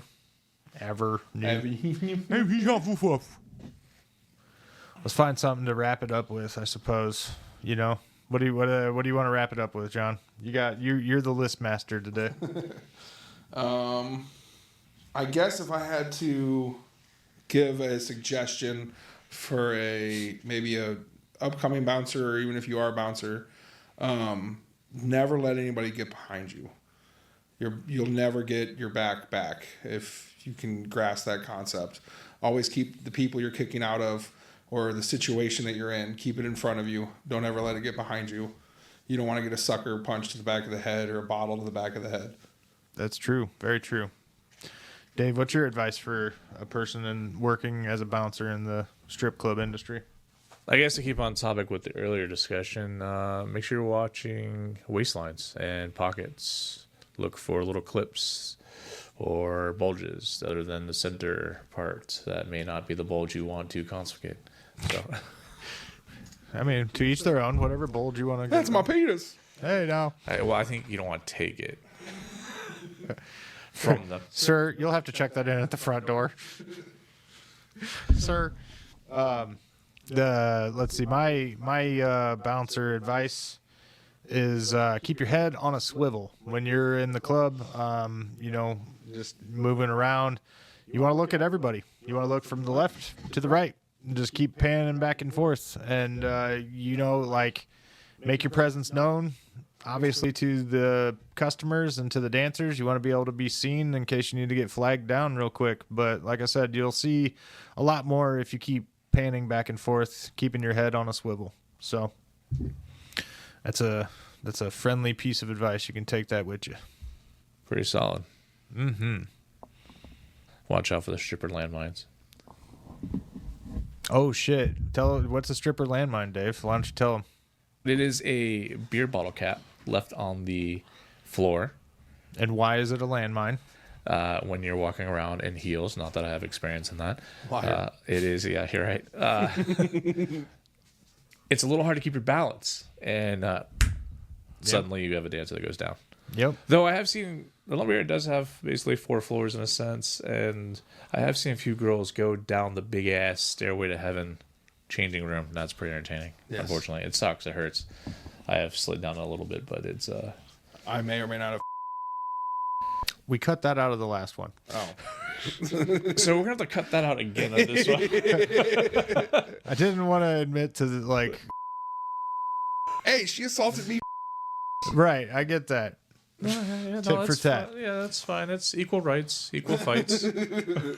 Let's find something to wrap it up with, I suppose. You know, what do you want to wrap it up with, John? You're the list master today. I guess if I had to give a suggestion for maybe a upcoming bouncer, or even if you are a bouncer, never let anybody get behind you. You'll never get your back if you can grasp that concept. Always keep the people you're kicking out of or the situation that you're in, keep it in front of you. Don't ever let it get behind you. You don't want to get a sucker punch to the back of the head or a bottle to the back of the head. That's true. Very true. Dave, what's your advice for a person working as a bouncer in the strip club industry? I guess to keep on topic with the earlier discussion, make sure you're watching waistlines and pockets. Look for little clips or bulges other than the center part that may not be the bulge you want to confiscate. So, I mean, to each their own. Whatever bulge you want to get. That's my penis. Hey, now. I think you don't want to take it from them. Sir, you'll have to check that in at the front door. Sir. Let's see. My bouncer advice is keep your head on a swivel when you're in the club. Just moving around. You want to look at everybody. You want to look from the left to the right. And just keep panning back and forth, and make your presence known. Obviously, to the customers and to the dancers, you want to be able to be seen in case you need to get flagged down real quick. But like I said, you'll see a lot more if you keep panning back and forth, keeping your head on a swivel. So that's a friendly piece of advice. You can take that with you. Pretty solid. Mm-hmm. Watch out for the stripper landmines. Oh shit! What's a stripper landmine, Dave? Why don't you tell them? It is a beer bottle cap left on the floor. And why is it a landmine? When you're walking around in heels. Not that I have experience in that. It is, yeah, you're right. It's a little hard to keep your balance, and suddenly you have a dancer that goes down. Yep. Though I have seen the lumberyard does have basically 4 floors in a sense, and I have seen a few girls go down the big ass stairway to heaven changing room. That's pretty entertaining. Yes. Unfortunately, it sucks. It hurts. I have slid down a little bit, but it's I may or may not have. We cut that out of the last one. Oh. So we're gonna have to cut that out again on this one. I didn't want to admit to Hey, she assaulted me. Right, I get that. Tit for tat. Yeah, that's fine. It's equal rights, equal fights. There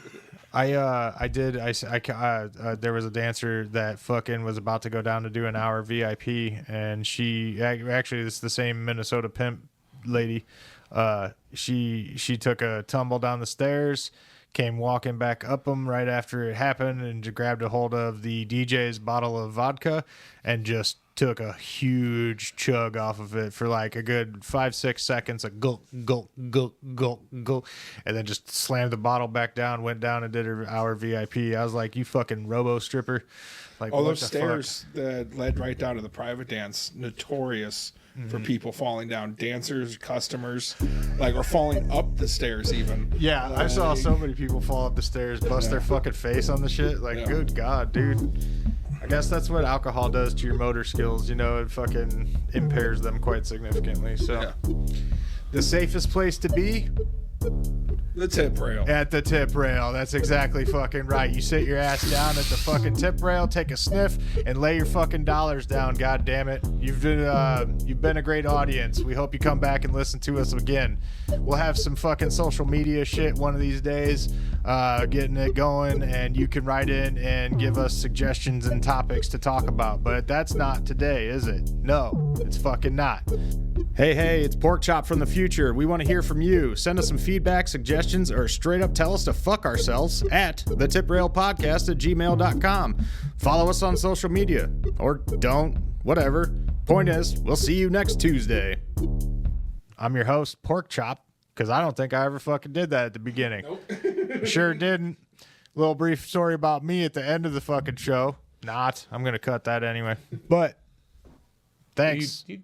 was a dancer that fucking was about to go down to do an hour VIP, and she actually, it's the same Minnesota pimp lady. She took a tumble down the stairs, came walking back up them right after it happened, and grabbed a hold of the DJ's bottle of vodka and just took a huge chug off of it for like a good 5-6 seconds, a gulp, gulp, gulp, gulp, gulp, and then just slammed the bottle back down, went down and did her hour VIP. I was like, you fucking robo stripper. Like, all those stairs that led right down to the private dance, notorious for people falling down. Dancers, customers, or falling up the stairs even. Yeah, I saw so many people fall up the stairs, bust their fucking face on the shit. Good God, dude. I guess that's what alcohol does to your motor skills. It fucking impairs them quite significantly. So, The safest place to be? The tip rail. At the tip rail. That's exactly fucking right. You sit your ass down at the fucking tip rail, take a sniff, and lay your fucking dollars down. God damn it. You've been a great audience. We hope you come back and listen to us again. We'll have some fucking social media shit one of these days, getting it going, and you can write in and give us suggestions and topics to talk about. But that's not today, is it? No, it's fucking not. Hey, it's Porkchop from the future. We want to hear from you. Send us some feedback, suggestions, or straight up tell us to fuck ourselves at thetiprailpodcast@gmail.com. Follow us on social media. Or don't. Whatever. Point is, we'll see you next Tuesday. I'm your host, Porkchop, because I don't think I ever fucking did that at the beginning. Nope. Sure didn't. Little brief story about me at the end of the fucking show. I'm going to cut that anyway. But Thanks. You